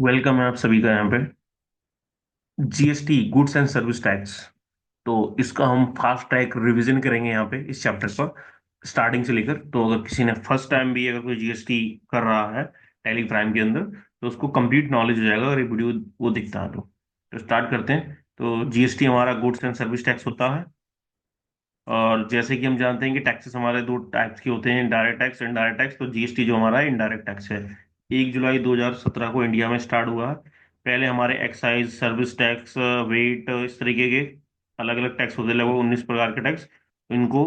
Welcome है आप सभी का यहाँ पे। GST goods and service tax. तो इसका हम फास्ट ट्रैक रिवीजन करेंगे यहाँ पे इस चैप्टर का स्टार्टिंग से लेकर। तो अगर किसी ने फर्स्ट टाइम भी अगर कोई जीएसटी कर रहा है टैली प्राइम के अंदर तो उसको कंप्लीट नॉलेज हो जाएगा अगर ये वीडियो वो दिखता है तो स्टार्ट करते हैं। तो जीएसटी हमारा गुड्स एंड सर्विस टैक्स होता है। और जैसे कि हम जानते हैं कि टैक्सेस हमारे दो टाइप्स के होते हैं, डायरेक्ट टैक्स इनडायरेक्ट टैक्स। तो जीएसटी जो हमारा है इनडायरेक्ट टैक्स है। 1 जुलाई 2017 को इंडिया में स्टार्ट हुआ है। पहले हमारे एक्साइज, सर्विस टैक्स, वेट, इस तरीके के अलग अलग टैक्स होते, लगभग 19 प्रकार के टैक्स। इनको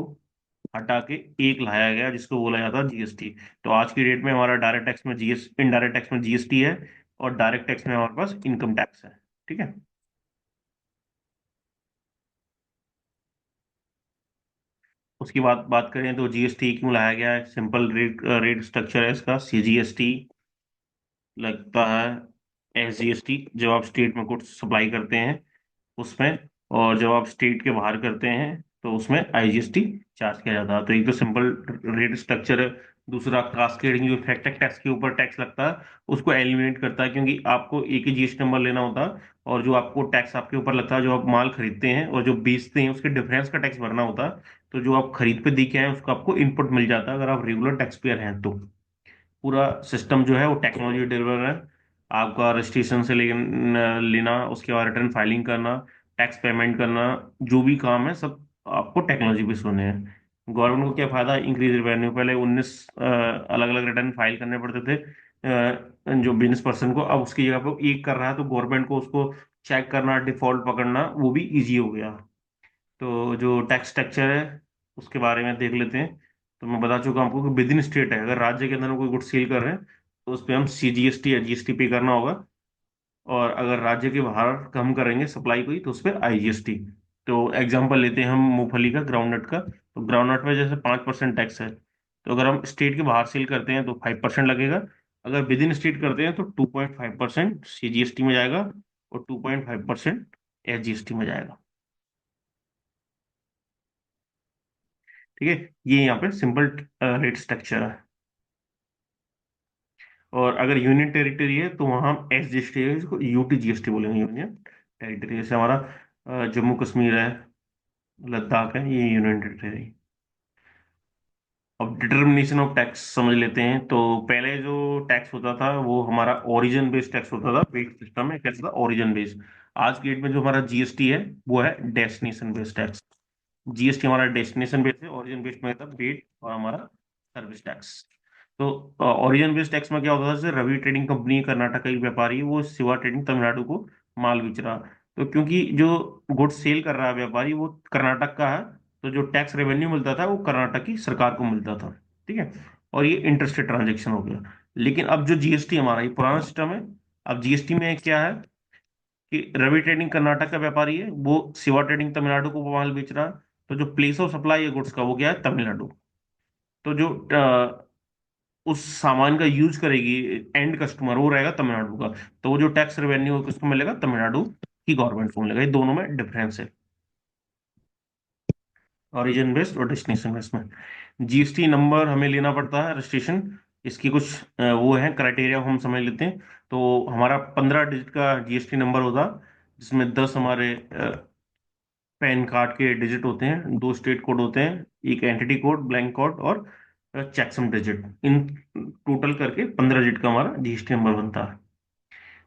हटा के एक लाया गया जिसको बोला जाता है जीएसटी। तो आज की डेट में हमारा डायरेक्ट टैक्स में जीएस इनडायरेक्ट टैक्स में जीएसटी है और डायरेक्ट टैक्स में हमारे पास इनकम टैक्स है। ठीक है। उसकी बात करें तो जीएसटी क्यों लाया गया है। सिंपल रेट रेट स्ट्रक्चर है इसका। सीजीएसटी लगता है एसजीएसटी जब आप स्टेट में गुड्स सप्लाई करते हैं उसमें, और जब आप स्टेट के बाहर करते हैं तो उसमें आईजीएसटी चार्ज किया जाता है। तो एक तो सिंपल रेट स्ट्रक्चर है। दूसरा कास्केडिंग जो इफेक्ट है टैक्स के ऊपर टैक्स लगता है उसको एलिमिनेट करता है, क्योंकि आपको एक ही जीएसटी नंबर लेना होता है और जो आपको टैक्स आपके ऊपर लगता है, जो आप माल खरीदते हैं और जो बेचते हैं उसके डिफरेंस का टैक्स भरना होता है। तो जो आप खरीद पे दे के आए उसका आपको इनपुट मिल जाता है अगर आप रेगुलर टैक्स पेयर हैं तो। पूरा सिस्टम जो है वो टेक्नोलॉजी ड्रिवन है। आपका रजिस्ट्रेशन से लेना, उसके बाद रिटर्न फाइलिंग करना, टैक्स पेमेंट करना, जो भी काम है सब आपको टेक्नोलॉजी पे होने हैं। गवर्नमेंट को क्या फायदा, इंक्रीज रेवेन्यू। पहले 19 अलग अलग रिटर्न फाइल करने पड़ते थे जो बिजनेस पर्सन को, अब उसकी जगह पे एक कर रहा है तो गवर्नमेंट को उसको चेक करना, डिफॉल्ट पकड़ना वो भी इजी हो गया। तो जो टैक्स स्ट्रक्चर है उसके बारे में देख लेते हैं। तो मैं बता चुका हूं आपको कि विद इन स्टेट है, अगर राज्य के अंदर हम कोई गुड सेल कर रहे हैं तो उस पर हम सीजीएसटी या जीएसटी पे करना होगा। और अगर राज्य के बाहर हम करेंगे सप्लाई कोई तो उस पर आईजीएसटी। तो एग्जांपल लेते हैं हम मूंगफली का, ग्राउंडनट का। तो ग्राउंडनट में जैसे 5% टैक्स है, तो अगर हम स्टेट के बाहर सेल करते हैं तो 5% लगेगा। अगर विद इन स्टेट करते हैं तो 2.5% सीजीएसटी में जाएगा और 2.5% एसजीएसटी में जाएगा। ठीक है। ये यहाँ पे सिंपल रेट स्ट्रक्चर है। और अगर यूनियन टेरिटरी है तो वहाँ हम एस जीएसटी है, इसको यूटी जीएसटी बोलेंगे। यूनियन टेरिटरी जैसे हमारा जम्मू कश्मीर है, लद्दाख है, ये यूनियन टेरिटरी। अब डिटर्मिनेशन ऑफ टैक्स समझ लेते हैं। तो पहले जो टैक्स होता था वो हमारा ओरिजिन बेस्ड टैक्स होता था। वेट सिस्टम में कैसा था, ओरिजिन बेस्ड। आज की डेट में जो हमारा जीएसटी है वो है डेस्टिनेशन बेस्ड टैक्स। जीएसटी हमारा डेस्टिनेशन बेस्ड है, ओरिजिन बेस्ड में था वेट और हमारा सर्विस टैक्स। तो ओरिजिन बेस्ड टैक्स में क्या होता था, जैसे रवि ट्रेडिंग कंपनी कर्नाटक का एक व्यापारी है, वो शिवा ट्रेडिंग तमिलनाडु को माल बेच रहा। तो क्योंकि जो गुड्स सेल कर रहा है व्यापारी वो कर्नाटक का है, तो जो टैक्स रेवेन्यू मिलता था वो कर्नाटक की सरकार को मिलता था। ठीक है। और ये इंटरस्टेट ट्रांजेक्शन हो गया। लेकिन अब जो जीएसटी हमारा ये पुराना सिस्टम है। अब जीएसटी में क्या है कि रवि ट्रेडिंग कर्नाटक का व्यापारी है, वो शिवा ट्रेडिंग तमिलनाडु को माल बेच रहा है। तो जो प्लेस ऑफ सप्लाई है गुड्स का वो क्या है, तमिलनाडु। तो जो उस सामान का यूज करेगी एंड कस्टमर वो रहेगा तमिलनाडु का। तो वो जो टैक्स रेवेन्यू किसको मिलेगा, तमिलनाडु की गवर्नमेंट को मिलेगा। ये दोनों में डिफरेंस है, ओरिजिन बेस्ड और डेस्टिनेशन बेस्ड में। जीएसटी नंबर हमें लेना पड़ता है, रजिस्ट्रेशन। इसकी कुछ वो है क्राइटेरिया, हम समझ लेते हैं। तो हमारा 15 डिजिट का जीएसटी नंबर होता, जिसमें 10 हमारे पैन कार्ड के डिजिट होते हैं, 2 स्टेट कोड होते हैं, एक एंटिटी कोड, ब्लैंक कोड और चेकसम डिजिट। इन टोटल करके 15 डिजिट का हमारा जीएसटी नंबर बनता है।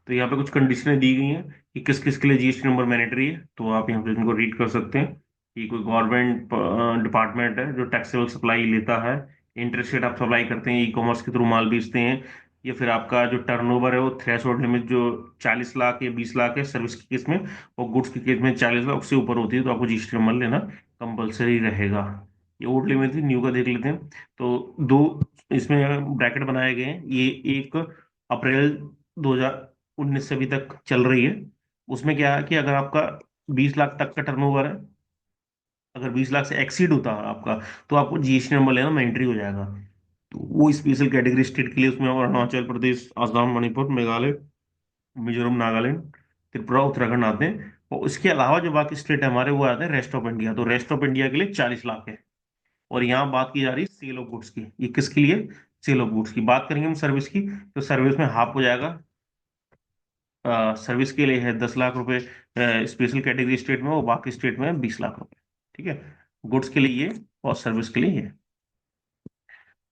तो यहाँ पे कुछ कंडीशनें दी गई हैं कि किस किस के लिए जीएसटी नंबर मैंडेटरी है, तो आप यहाँ पे इनको रीड कर सकते हैं। कि कोई गवर्नमेंट डिपार्टमेंट है जो टैक्सेबल सप्लाई लेता है, इंटरस्टेट आप सप्लाई करते हैं, ई कॉमर्स के थ्रू माल बेचते हैं, या फिर आपका जो टर्नओवर है वो थ्रेशोल्ड लिमिट जो 40 लाख या 20 लाख है सर्विस के केस में, और गुड्स के केस में 40 लाख से ऊपर होती है, तो आपको जीएसटी नंबर लेना कंपलसरी रहेगा। ये ओल्ड लिमिट थी, न्यू का देख लेते हैं। तो दो इसमें ब्रैकेट बनाए गए हैं। ये 1 अप्रैल 2019 से अभी तक चल रही है। उसमें क्या है कि अगर आपका 20 लाख तक का टर्नओवर है, अगर 20 लाख से एक्सीड होता है आपका, तो आपको जीएसटी नंबर लेना मैंडेटरी हो जाएगा। तो वो स्पेशल कैटेगरी स्टेट के लिए उसमें और अरुणाचल प्रदेश, आसाम, मणिपुर, मेघालय, मिजोरम, नागालैंड, त्रिपुरा, उत्तराखंड आते हैं। और इसके अलावा जो बाकी स्टेट है हमारे वो आते हैं रेस्ट ऑफ इंडिया। तो रेस्ट ऑफ इंडिया के लिए 40 लाख है। और यहाँ बात की जा रही है सेल ऑफ गुड्स की। ये किसके लिए, सेल ऑफ गुड्स की बात करेंगे हम। सर्विस की तो सर्विस में हाफ हो जाएगा, सर्विस के लिए है 10 लाख रुपए, स्पेशल कैटेगरी स्टेट में, वो बाकी स्टेट में 20 लाख रुपए। ठीक है, गुड्स के लिए ये और सर्विस के लिए ये।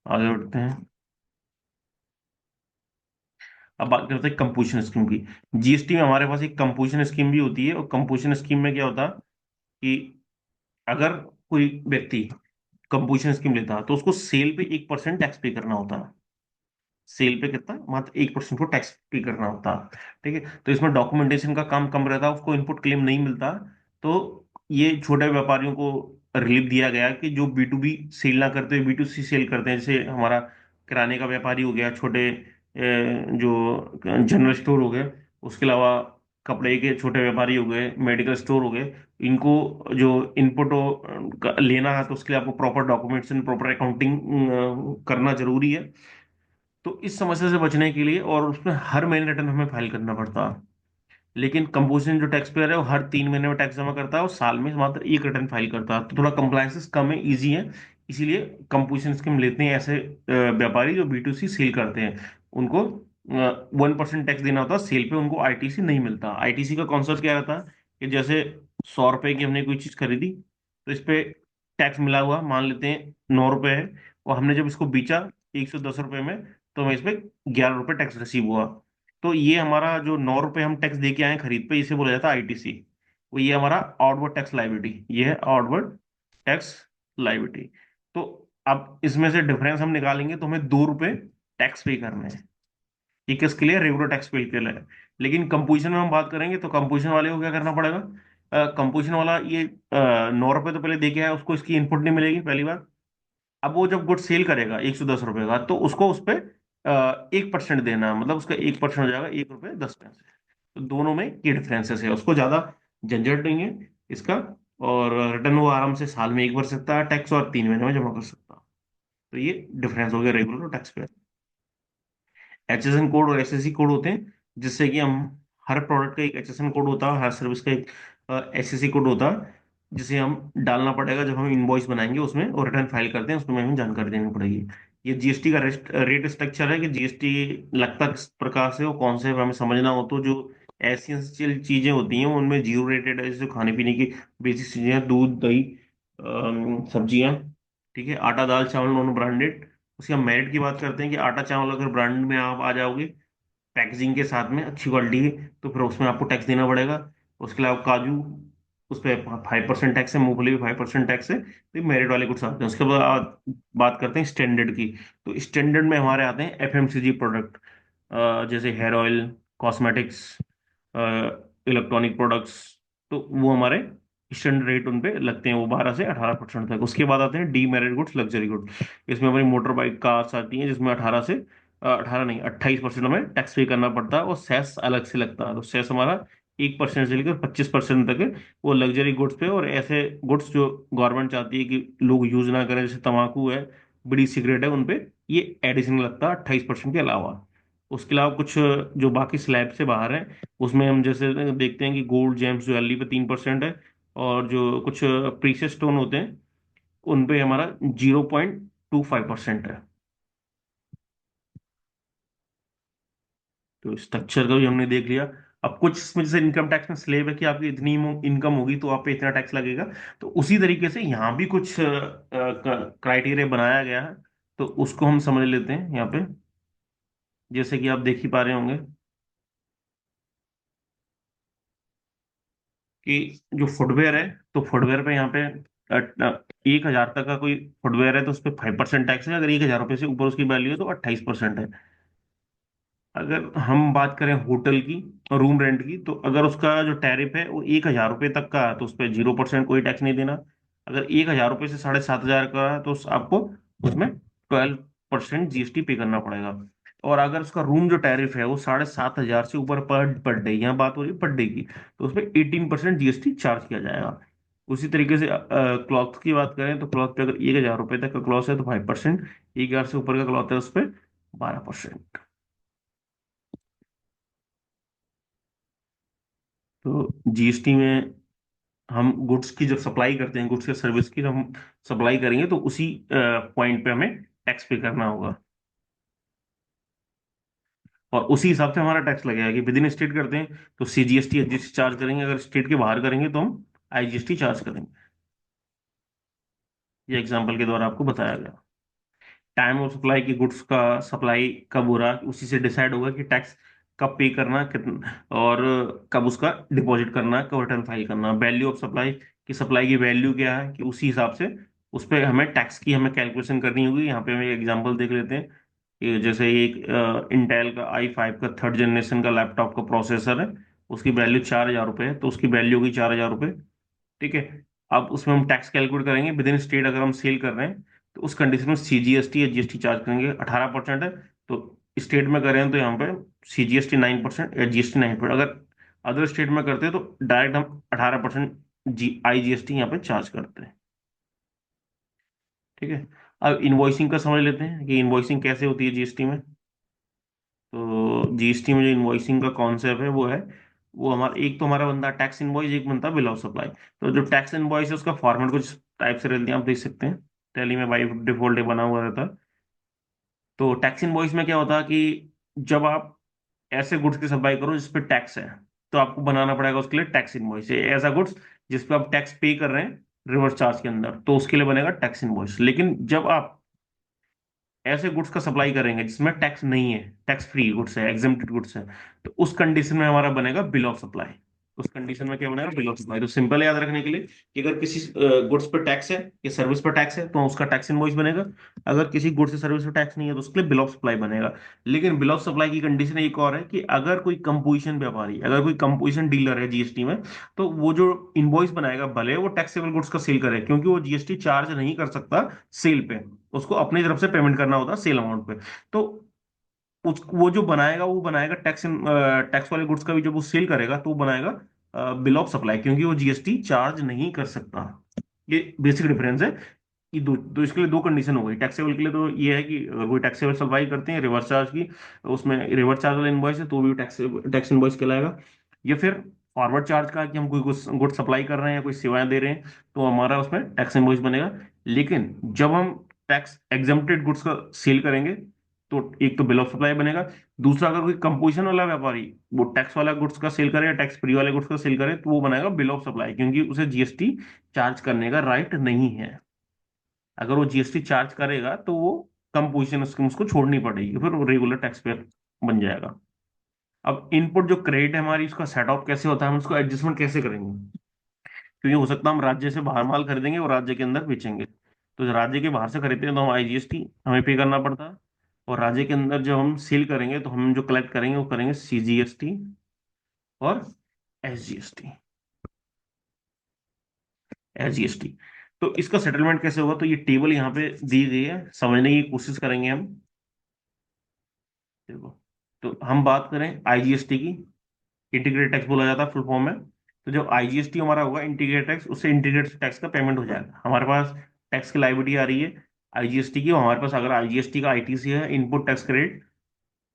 आगे बढ़ते हैं। अब बात करते हैं कंपोजिशन स्कीम की। जीएसटी में हमारे पास एक कंपोजिशन स्कीम भी होती है, और कंपोजिशन स्कीम में क्या होता है कि अगर कोई व्यक्ति कंपोजिशन स्कीम लेता है तो उसको सेल पे 1% टैक्स पे करना होता है। सेल पे कितना, मात्र 1% को टैक्स पे करना होता है। ठीक है, तो इसमें डॉक्यूमेंटेशन का काम कम रहता है, उसको इनपुट क्लेम नहीं मिलता। तो ये छोटे व्यापारियों को रिलीफ दिया गया कि जो बी टू बी सेल ना करते हुए बी टू सी सेल करते हैं, जैसे हमारा किराने का व्यापारी हो गया, छोटे जो जनरल स्टोर हो गए, उसके अलावा कपड़े के छोटे व्यापारी हो गए, मेडिकल स्टोर हो गए, इनको जो इनपुट लेना है तो उसके लिए आपको प्रॉपर डॉक्यूमेंटेशन, प्रॉपर अकाउंटिंग करना जरूरी है। तो इस समस्या से बचने के लिए, और उसमें हर महीने रिटर्न हमें फाइल करना पड़ता है। लेकिन कंपोजिशन जो टैक्स पेयर है वो हर 3 महीने में टैक्स जमा करता है, और साल में मात्र एक रिटर्न फाइल करता है, तो थोड़ा कंप्लायंसेस कम है, इजी है। इसीलिए कंपोजिशन स्कीम लेते हैं ऐसे व्यापारी जो बी टू सी सेल करते हैं। उनको 1% टैक्स देना होता है सेल पे, उनको आईटीसी नहीं मिलता। आईटीसी का कॉन्सेप्ट क्या रहता है कि जैसे 100 रुपए की हमने कोई चीज खरीदी, तो इस पे टैक्स मिला हुआ मान लेते हैं 9 रुपए है, और हमने जब इसको बेचा 110 रुपए में, तो हमें इस पे 11 रुपए टैक्स रिसीव हुआ। तो ये हमारा जो 9 रुपए हम टैक्स दे के आए हैं खरीद पे, इसे बोला जाता है आईटीसी। वो ये हमारा आउटवर्ड टैक्स लाइबिलिटी, ये है आउटवर्ड टैक्स लाइबिलिटी। तो अब इसमें से डिफरेंस हम निकालेंगे तो हमें 2 रुपए टैक्स पे करने हैं। ये किसके लिए, रेगुलर टैक्स पे के लिए। लेकिन कंपोजिशन में हम बात करेंगे तो कंपोजिशन वाले को क्या करना पड़ेगा। कंपोजिशन वाला ये 9 रुपए तो पहले दे के आया, उसको इसकी इनपुट नहीं मिलेगी पहली बार। अब वो जब गुड सेल करेगा 110 रुपए का, तो उसको उस पर 1% देना है, मतलब उसका 1% हो जाएगा 1 रुपए 10 पैसे। तो दोनों में ये डिफरेंसेस है, उसको ज्यादा झंझट नहीं है इसका। और रिटर्न वो आराम से साल में एक भर सकता है टैक्स, और 3 महीने में जमा कर सकता है। तो ये डिफरेंस हो गया रेगुलर और टैक्स पे। एचएसएन कोड और एसएससी कोड होते हैं, जिससे कि हम हर प्रोडक्ट का एक एचएसएन कोड होता है, हर सर्विस का एक एसएससी कोड होता है, जिसे हम डालना पड़ेगा जब हम इनवॉइस बनाएंगे उसमें, और रिटर्न फाइल करते हैं उसमें हमें जानकारी देनी पड़ेगी। ये जीएसटी का रेट स्ट्रक्चर है कि जीएसटी लगता किस प्रकार से, और कौन से हमें समझना हो तो जो एसेंशियल चीजें होती हैं उनमें जीरो रेटेड है, जैसे खाने पीने की बेसिक चीजें हैं, दूध दही सब्जियां। ठीक है, आटा दाल चावल नॉन ब्रांडेड। उसके हम मेरिट की बात करते हैं कि आटा चावल अगर ब्रांड में आप आ जाओगे पैकेजिंग के साथ में अच्छी क्वालिटी की, तो फिर उसमें आपको टैक्स देना पड़ेगा। उसके अलावा काजू, उस पर 5% टैक्स है, मूंगफली भी 5% टैक्स है। तो मेरिट वाले गुड्स आते हैं। उसके बाद बात करते हैं स्टैंडर्ड की। तो स्टैंडर्ड में हमारे आते हैं एफएमसीजी प्रोडक्ट, जैसे hair oil, cosmetics, electronic products. तो वो हमारे स्टैंडर्ड रेट उन पे लगते हैं, वो 12 से 18% तक। उसके बाद आते हैं D merit goods, luxury goods. इसमें हमारी मोटर बाइक कार्स आती हैं, जिसमें 18 नहीं 28% हमें टैक्स पे करना पड़ता है, और सेस अलग से लगता है। तो सेस हमारा 1% से लेकर 25% तक है, वो लग्जरी गुड्स पे। और ऐसे गुड्स जो गवर्नमेंट चाहती है कि लोग यूज ना करें, जैसे तंबाकू है, बीड़ी सिगरेट है, उन पे ये एडिशनल लगता है 28% के अलावा। उसके अलावा कुछ जो बाकी स्लैब से बाहर है, उसमें हम जैसे देखते हैं कि गोल्ड जेम्स ज्वेलरी पे 3% है, और जो कुछ प्रीशियस स्टोन होते हैं उन पे हमारा 0.25% है। तो स्ट्रक्चर का भी हमने देख लिया। अब कुछ इसमें जैसे इनकम टैक्स में स्लेब है कि आपकी इतनी इनकम होगी तो आप पे इतना टैक्स लगेगा। तो उसी तरीके से यहाँ भी कुछ क्राइटेरिया बनाया गया है, तो उसको हम समझ लेते हैं यहाँ पे। जैसे कि आप देख ही पा रहे होंगे कि जो फुटवेयर है, तो फुटवेयर पे यहाँ पे 1,000 तक का कोई फुटवेयर है तो उस पर 5% टैक्स है। अगर 1,000 रुपये से ऊपर उसकी वैल्यू है तो 28% है। अगर हम बात करें होटल की और रूम रेंट की, तो अगर उसका जो टैरिफ है वो 1,000 रुपये तक का है तो उस पर 0% कोई टैक्स नहीं देना। अगर 1,000 रुपये से 7,500 का है तो आपको उसमें 12% जीएसटी पे करना पड़ेगा। और अगर उसका रूम जो टैरिफ है वो 7,500 से ऊपर पर पर डे, यहाँ बात हो रही है पर डे की, तो उस पर 18% जीएसटी चार्ज किया जाएगा। उसी तरीके से क्लॉथ की बात करें तो क्लॉथ पे अगर 1,000 रुपये तक का क्लॉथ है तो 5%, 1,000 से ऊपर का क्लॉथ है उस पर 12%। तो जीएसटी में हम गुड्स की जब सप्लाई करते हैं, गुड्स या सर्विस की जब हम सप्लाई करेंगे तो उसी पॉइंट पे हमें टैक्स पे करना होगा। और उसी हिसाब से हमारा टैक्स लगेगा कि विद इन स्टेट करते हैं तो सीजीएसटी एसजीएसटी चार्ज करेंगे, अगर स्टेट के बाहर करेंगे तो हम आईजीएसटी चार्ज करेंगे। ये एग्जाम्पल के द्वारा आपको बताया गया। टाइम ऑफ सप्लाई की गुड्स का सप्लाई कब हो रहा है उसी से डिसाइड होगा कि टैक्स कब पे करना कितना, और कब उसका डिपॉजिट करना, कब रिटर्न फाइल करना। वैल्यू ऑफ सप्लाई की, सप्लाई की वैल्यू क्या है कि उसी हिसाब से उस पर हमें टैक्स की हमें कैलकुलेशन करनी होगी। यहाँ पे हम एक एग्जांपल देख लेते हैं कि जैसे एक इंटेल का i5 का थर्ड जनरेशन का लैपटॉप का प्रोसेसर है, उसकी वैल्यू 4,000 रुपये है, तो उसकी वैल्यू होगी 4,000 रुपये। ठीक है। अब उसमें हम टैक्स कैलकुलेट करेंगे विद इन स्टेट, अगर हम सेल कर रहे हैं तो उस कंडीशन में सीजीएसटी या जीएसटी चार्ज करेंगे। 18% है तो स्टेट में करें तो यहाँ पे सीजीएसटी 9% या जीएसटी 9%। अगर अदर स्टेट में करते हैं तो डायरेक्ट हम 18% जी आईजीएसटी यहाँ पे चार्ज करते हैं। ठीक है। अब इन्वॉइसिंग का समझ लेते हैं कि इन्वॉइसिंग कैसे होती है जीएसटी में। तो जीएसटी में जो इन्वॉइसिंग का कॉन्सेप्ट है वो है, वो हमारा एक तो हमारा बनता है टैक्स इनवॉइस, एक बनता है बिल ऑफ सप्लाई। तो जो टैक्स इनवॉइस है उसका फॉर्मेट कुछ टाइप से रहती है, आप देख सकते हैं टैली में बाई डिफॉल्ट बना हुआ रहता है। तो टैक्स इनवॉइस में क्या होता है कि जब आप ऐसे गुड्स की सप्लाई करो जिस पे टैक्स है, तो आपको बनाना पड़ेगा उसके लिए टैक्स इनवॉइस। ऐसा गुड्स जिस पे आप टैक्स पे कर रहे हैं रिवर्स चार्ज के अंदर, तो उसके लिए बनेगा टैक्स इनवॉइस। लेकिन जब आप ऐसे गुड्स का सप्लाई करेंगे जिसमें टैक्स नहीं है, टैक्स फ्री गुड्स है, एग्जेम्प्टेड गुड्स है, तो उस कंडीशन में हमारा बनेगा बिल ऑफ सप्लाई। उस कंडीशन में क्या बनेगा, बिल ऑफ सप्लाई। तो सिंपल याद रखने के लिए कि अगर किसी गुड्स पर टैक्स है या सर्विस पर टैक्स है तो उसका टैक्स इनवॉइस बनेगा। अगर किसी गुड्स या सर्विस पर टैक्स नहीं है तो उसके लिए बिल ऑफ सप्लाई बनेगा। लेकिन बिल ऑफ सप्लाई की कंडीशन एक और है कि अगर कोई कंपोजिशन व्यापारी, अगर कोई कंपोजिशन डीलर है जीएसटी में, तो वो जो इनवॉइस बनाएगा भले वो टैक्सेबल गुड्स का सेल करे, क्योंकि वो जीएसटी चार्ज नहीं कर सकता सेल पे, उसको अपनी तरफ से पेमेंट करना होता है सेल अमाउंट पे। तो वो जो बनाएगा वो बनाएगा टैक्स, टैक्स वाले गुड्स का भी जब वो सेल करेगा तो वो बनाएगा बिल ऑफ सप्लाई, क्योंकि वो जीएसटी चार्ज नहीं कर सकता। ये बेसिक डिफरेंस है कि दो इसके लिए दो कंडीशन हो गई। टैक्सेबल के लिए तो ये है कि अगर कोई टैक्सेबल सप्लाई करते हैं रिवर्स चार्ज की, उसमें रिवर्स चार्ज वाला इनवॉइस है तो भी टैक्स टैक्स इनवॉइस कहलाएगा। या फिर फॉरवर्ड चार्ज का कि हम कोई गुड सप्लाई कर रहे हैं या कोई सेवाएं दे रहे हैं तो हमारा उसमें टैक्स इनवॉइस बनेगा। लेकिन जब हम टैक्स एग्जेम्प्टेड गुड्स का सेल करेंगे तो एक तो बिल ऑफ सप्लाई बनेगा। दूसरा, अगर कोई कंपोजिशन वाला व्यापारी वो टैक्स वाला गुड्स का सेल करे या टैक्स फ्री वाले गुड्स का सेल करे तो वो बनाएगा बिल ऑफ सप्लाई, क्योंकि उसे जीएसटी चार्ज करने का राइट नहीं है। अगर वो जीएसटी चार्ज करेगा तो वो कम पोजीशन उसको छोड़नी पड़ेगी, फिर वो रेगुलर टैक्स पेयर बन जाएगा। अब इनपुट जो क्रेडिट है हमारी, उसका सेट ऑफ कैसे होता है, हम उसको एडजस्टमेंट कैसे करेंगे, क्योंकि हो सकता है हम राज्य से बाहर माल खरीदेंगे और राज्य के अंदर बेचेंगे। तो जो राज्य के बाहर से खरीदते हैं तो हम आईजीएसटी हमें पे करना पड़ता है, और राज्य के अंदर जब हम सेल करेंगे तो हम जो कलेक्ट करेंगे वो करेंगे सीजीएसटी और एसजीएसटी, एसजीएसटी। तो इसका सेटलमेंट कैसे होगा, तो ये टेबल यहाँ पे दी गई है, समझने की कोशिश करेंगे हम। देखो, तो हम बात करें आईजीएसटी की, इंटीग्रेटेड टैक्स बोला जाता है फुल फॉर्म में। तो जो आईजीएसटी हमारा होगा इंटीग्रेटेड टैक्स, उससे इंटीग्रेटेड टैक्स का पेमेंट हो जाएगा। हमारे पास टैक्स की लायबिलिटी आ रही है आईजीएसटी की, और हमारे पास अगर आईजीएसटी का आईटीसी है, इनपुट टैक्स क्रेडिट,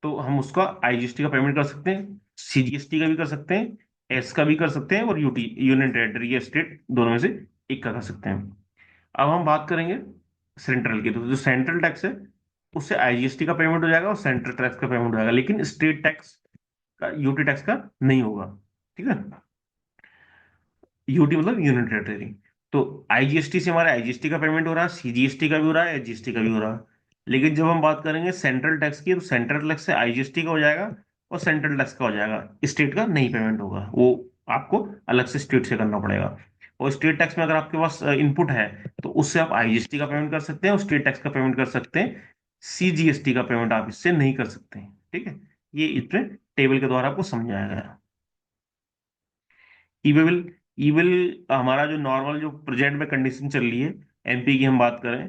तो हम उसका आईजीएसटी का पेमेंट कर सकते हैं, सीजीएसटी का भी कर सकते हैं, एस का भी कर सकते हैं, और यूटी यूनियन टेरिटरी या स्टेट दोनों में से एक का कर सकते हैं। अब हम बात करेंगे सेंट्रल की, तो जो सेंट्रल टैक्स है उससे आईजीएसटी का पेमेंट हो जाएगा और सेंट्रल टैक्स का पेमेंट हो जाएगा, लेकिन स्टेट टैक्स का, यूटी टैक्स का नहीं होगा। ठीक है। यूटी मतलब यूनियन टेरिटरी। तो आईजीएसटी से हमारे आईजीएसटी का पेमेंट हो रहा है, सीजीएसटी का भी हो रहा है, एसजीएसटी का भी हो रहा है। लेकिन जब हम बात करेंगे सेंट्रल टैक्स की, तो सेंट्रल टैक्स से आईजीएसटी का हो जाएगा और सेंट्रल टैक्स का हो जाएगा, स्टेट का नहीं पेमेंट होगा, वो आपको अलग से स्टेट से करना पड़ेगा। और स्टेट टैक्स में अगर आपके पास इनपुट है तो उससे आप आईजीएसटी का पेमेंट कर सकते हैं और स्टेट टैक्स का पेमेंट कर सकते हैं। सीजीएसटी का पेमेंट आप इससे नहीं कर सकते हैं। ठीक है। ये इसमें टेबल के द्वारा आपको समझाया गया। ईविल, ईविल हमारा जो नॉर्मल जो प्रेजेंट में कंडीशन चल रही है, एमपी की हम बात करें,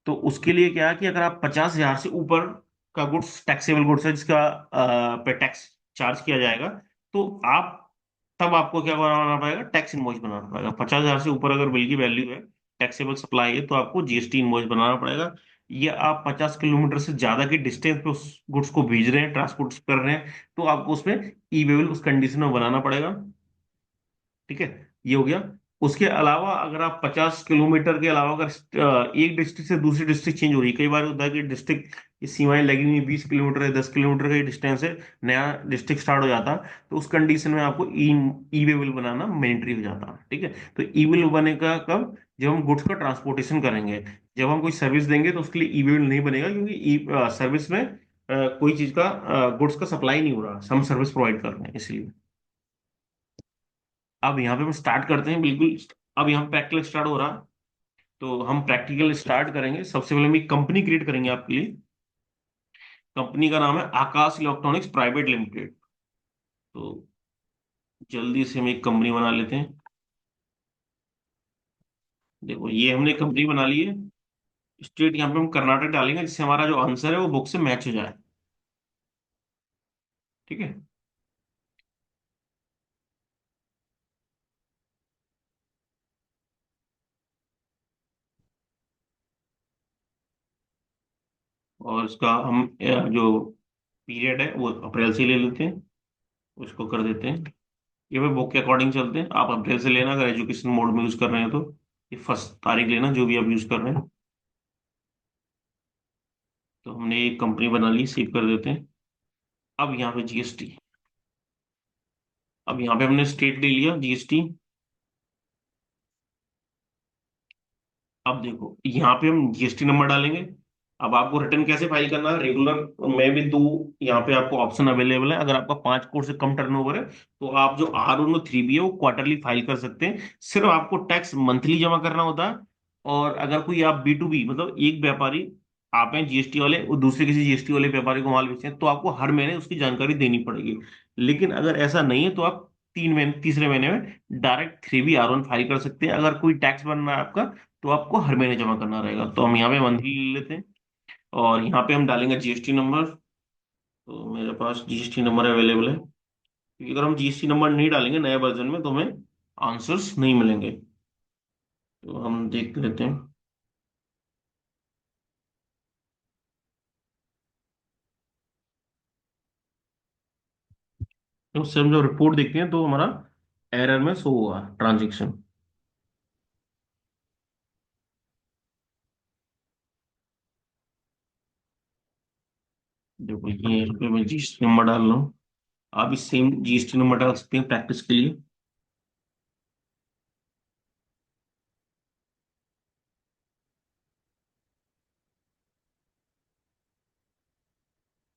तो उसके लिए क्या है कि अगर आप 50,000 से ऊपर का गुड्स, टैक्सेबल गुड्स है जिसका पे टैक्स चार्ज किया जाएगा, तो आप तब आपको क्या बनाना पड़ेगा, टैक्स इनवॉइस बनाना पड़ेगा। 50,000 से ऊपर अगर बिल की वैल्यू है, टैक्सेबल सप्लाई है, तो आपको जीएसटी इनवॉइस बनाना पड़ेगा। या आप 50 किलोमीटर से ज्यादा की डिस्टेंस पे उस गुड्स को भेज रहे हैं, ट्रांसपोर्ट कर रहे हैं, तो आपको उसमें ई वेबल उस कंडीशन में बनाना पड़ेगा। ठीक है। ये हो गया उसके अलावा अगर आप 50 किलोमीटर के अलावा अगर एक डिस्ट्रिक्ट से दूसरी डिस्ट्रिक्ट चेंज हो रही है, कई बार होता है कि डिस्ट्रिक्ट की सीमाएं लगी हुई 20 किलोमीटर है, 10 किलोमीटर का डिस्टेंस है, नया डिस्ट्रिक्ट स्टार्ट हो जाता है, तो उस कंडीशन में आपको ई वे बिल बनाना मैंडेटरी हो जाता है। ठीक है। तो ई बिल बनेगा कब? जब हम गुड्स का ट्रांसपोर्टेशन करेंगे। जब हम कोई सर्विस देंगे तो उसके लिए ई बिल नहीं बनेगा, क्योंकि ई सर्विस में कोई चीज का गुड्स का सप्लाई नहीं हो रहा, हम सर्विस प्रोवाइड कर रहे हैं इसलिए। अब यहाँ पे हम स्टार्ट करते हैं बिल्कुल। अब यहाँ प्रैक्टिकल स्टार्ट हो रहा। तो हम प्रैक्टिकल स्टार्ट करेंगे। सबसे पहले हम एक कंपनी क्रिएट करेंगे आपके लिए। कंपनी का नाम है आकाश इलेक्ट्रॉनिक्स प्राइवेट लिमिटेड। तो जल्दी से हम एक कंपनी बना लेते हैं। देखो ये हमने कंपनी बना ली है। स्टेट यहाँ पे हम कर्नाटक डालेंगे, जिससे हमारा जो आंसर है वो बुक से मैच हो जाए। ठीक है। और इसका हम जो पीरियड है वो अप्रैल से ले लेते हैं। उसको कर देते हैं। ये भाई बुक के अकॉर्डिंग चलते हैं। आप अप्रैल से लेना अगर एजुकेशन मोड में यूज कर रहे हैं तो। ये फर्स्ट तारीख लेना जो भी आप यूज कर रहे हैं। तो हमने एक कंपनी बना ली, सेव कर देते हैं। अब यहाँ पे जीएसटी। अब यहाँ पे हमने स्टेट ले लिया जीएसटी। अब देखो यहाँ पे हम जीएसटी नंबर डालेंगे। अब आपको रिटर्न कैसे फाइल करना है, रेगुलर मैं भी दो यहाँ पे आपको ऑप्शन अवेलेबल है। अगर आपका 5 करोड़ से कम टर्नओवर है तो आप जो R103B है वो क्वार्टरली फाइल कर सकते हैं। सिर्फ आपको टैक्स मंथली जमा करना होता है। और अगर कोई आप B2B मतलब एक व्यापारी, आप हैं जीएसटी वाले, वो दूसरे किसी जीएसटी वाले व्यापारी को माल बेचते हैं, तो आपको हर महीने उसकी जानकारी देनी पड़ेगी। लेकिन अगर ऐसा नहीं है तो आप 3 महीने, तीसरे महीने में डायरेक्ट 3B R1 फाइल कर सकते हैं। अगर कोई टैक्स बन रहा है आपका तो आपको हर महीने जमा करना रहेगा। तो हम यहाँ पे मंथली ले लेते हैं। और यहाँ पे हम डालेंगे जीएसटी नंबर। तो मेरे पास जीएसटी नंबर अवेलेबल है, क्योंकि अगर हम जीएसटी नंबर नहीं डालेंगे नए वर्जन में तो हमें आंसर्स नहीं मिलेंगे। तो हम देख लेते हैं। तो उससे हम जो रिपोर्ट देखते हैं तो हमारा एरर में शो हुआ ट्रांजेक्शन। देखो ये यहाँ पे मैं जीएसटी नंबर डाल रहा हूँ। आप इस सेम जीएसटी नंबर डाल सकते हैं प्रैक्टिस के लिए।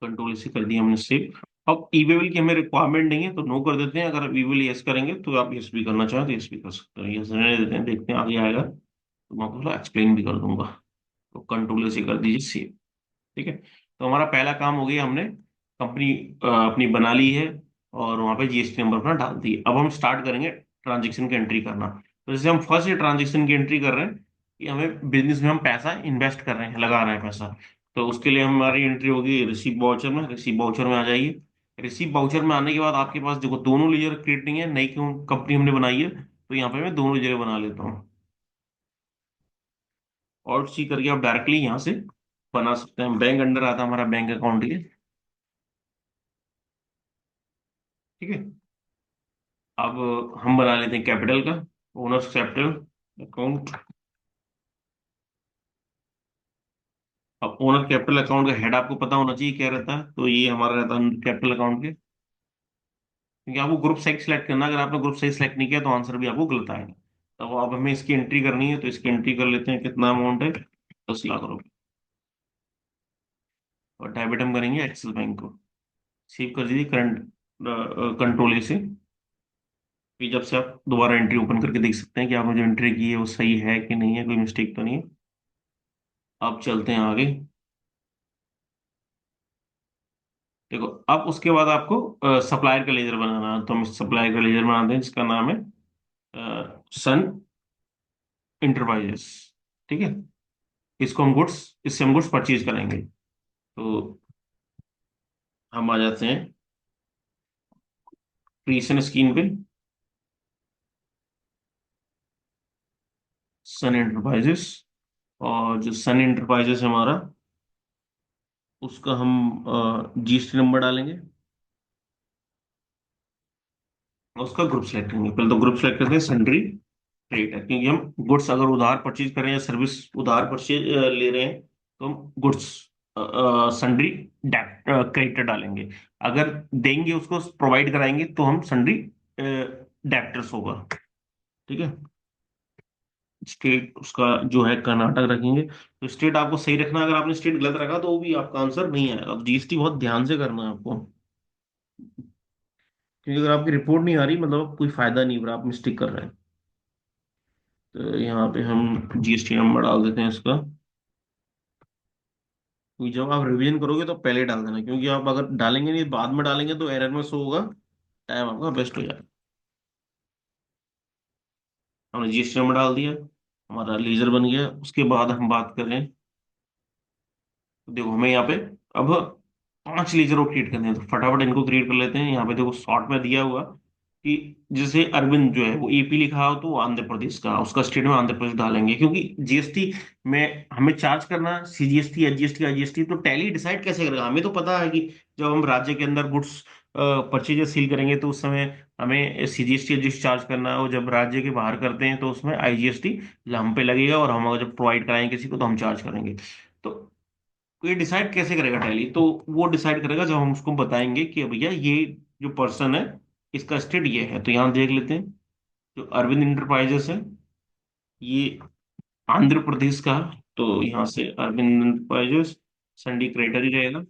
कंट्रोल से कर दिया हमने सेव। अब ई वे बिल की हमें रिक्वायरमेंट नहीं है तो नो कर देते हैं। अगर आप ई बिल यस करेंगे तो आप यस भी करना चाहें तो यस भी कर सकते हैं। यस रहने देते हैं, देखते हैं आगे आएगा तो मैं आपको एक्सप्लेन भी कर दूंगा। तो कंट्रोल से कर दीजिए सेव। ठीक है। तो हमारा पहला काम हो गया, हमने कंपनी अपनी बना ली है और वहां पे जीएसटी नंबर अपना डाल दिए। अब हम स्टार्ट करेंगे ट्रांजेक्शन की एंट्री करना। तो जैसे हम फर्स्ट ट्रांजेक्शन की एंट्री कर रहे हैं कि हमें बिजनेस में हम पैसा इन्वेस्ट कर रहे हैं, लगा रहे हैं पैसा। तो उसके लिए हमारी एंट्री होगी रिसीव वाउचर में। रिसीव वाउचर में आ जाइए। रिसीव वाउचर में आने के बाद आपके पास देखो दोनों लेजर क्रिएट नहीं है, नई क्यों कंपनी हमने बनाई है, तो यहाँ पे मैं दोनों लेजर बना लेता हूँ। और सी करके आप डायरेक्टली यहाँ से बना सकते हैं। बैंक अंडर आता है हमारा बैंक अकाउंट ये। ठीक है। अब हम बना लेते हैं कैपिटल का, ओनर्स कैपिटल अकाउंट। अब ओनर कैपिटल अकाउंट का हेड आपको पता होना चाहिए क्या रहता है, तो ये हमारा रहता है कैपिटल अकाउंट के। क्योंकि आपको ग्रुप साइज सेलेक्ट करना है, अगर आपने ग्रुप साइज सेलेक्ट नहीं किया तो आंसर भी आपको गलत आएगा। तो अब हमें इसकी एंट्री करनी है, तो इसकी एंट्री कर लेते हैं। कितना अमाउंट है? 10 लाख रुपए। और डेबिट हम करेंगे एक्सिस बैंक को। सेव कर दीजिए करंट कंट्रोल से। फिर जब से आप दोबारा एंट्री ओपन करके देख सकते हैं कि आपने जो एंट्री की है वो सही है कि नहीं है, कोई मिस्टेक तो नहीं है। अब चलते हैं आगे। देखो अब उसके बाद आपको सप्लायर का लेजर बनाना है। तो हम सप्लायर का लेजर बनाते हैं जिसका नाम है सन इंटरप्राइजेस। ठीक है। इसको हम गुड्स इससे हम गुड्स परचेज करेंगे। तो हम आ जाते हैं क्रिएशन स्क्रीन पे। सन इंटरप्राइजेस। और जो सन इंटरप्राइजेस है हमारा, उसका हम जीएसटी नंबर डालेंगे। और उसका ग्रुप सेलेक्ट करेंगे। पहले तो ग्रुप सेलेक्ट करते हैं सन्ड्री। रेट है, क्योंकि हम गुड्स अगर उधार परचेज कर रहे हैं या सर्विस उधार परचेज ले रहे हैं, तो हम गुड्स सन्ड्री क्रेडिटर डालेंगे। अगर देंगे उसको, प्रोवाइड कराएंगे, तो हम सन्ड्री डेप्टर्स होगा। ठीक है। स्टेट उसका जो है कर्नाटक रखेंगे। तो स्टेट आपको सही रखना है, अगर आपने स्टेट गलत रखा तो भी आपका आंसर नहीं आएगा। तो जीएसटी बहुत ध्यान से करना है आपको, क्योंकि अगर आपकी रिपोर्ट नहीं आ रही मतलब कोई फायदा नहीं, अगर आप मिस्टेक कर रहे हैं। तो यहाँ पे हम जीएसटी नंबर डाल देते हैं इसका, क्योंकि जब आप रिवीजन करोगे तो पहले डाल देना, क्योंकि आप अगर डालेंगे नहीं बाद में डालेंगे तो एरर में शो होगा, टाइम आपका वेस्ट हो जाएगा। हमने जीएसटी नंबर डाल दिया, हमारा लीजर बन गया। उसके बाद हम बात करें, देखो हमें यहाँ पे अब 5 लीजर को क्रिएट करने हैं, तो फटाफट इनको क्रिएट कर लेते हैं। यहाँ पे देखो शॉर्ट में दिया हुआ कि जैसे अरविंद जो है वो एपी लिखा हो तो वो आंध्र प्रदेश का, उसका स्टेट में आंध्र प्रदेश डालेंगे, क्योंकि जीएसटी में हमें चार्ज करना सीजीएसटी, एचजीएसटी, आईजीएसटी, तो टैली डिसाइड कैसे करेगा? हमें तो पता है कि जब हम राज्य के अंदर गुड्स परचेज सील करेंगे तो उस समय हमें सीजीएसटी एचजीएसटी चार्ज करना है, और जब राज्य के बाहर करते हैं तो उसमें आईजीएसटी हम पे लगेगा, और हम अगर जब प्रोवाइड कराएंगे किसी को तो हम चार्ज करेंगे। तो ये डिसाइड कैसे करेगा टैली? तो वो डिसाइड करेगा जब हम उसको बताएंगे कि भैया ये जो पर्सन है इसका स्टेट ये है। तो यहाँ देख लेते हैं, जो अरविंद इंटरप्राइजेस है ये आंध्र प्रदेश का है। तो यहाँ से अरविंद इंटरप्राइजेस संडी क्रेडिटर ही रहेगा,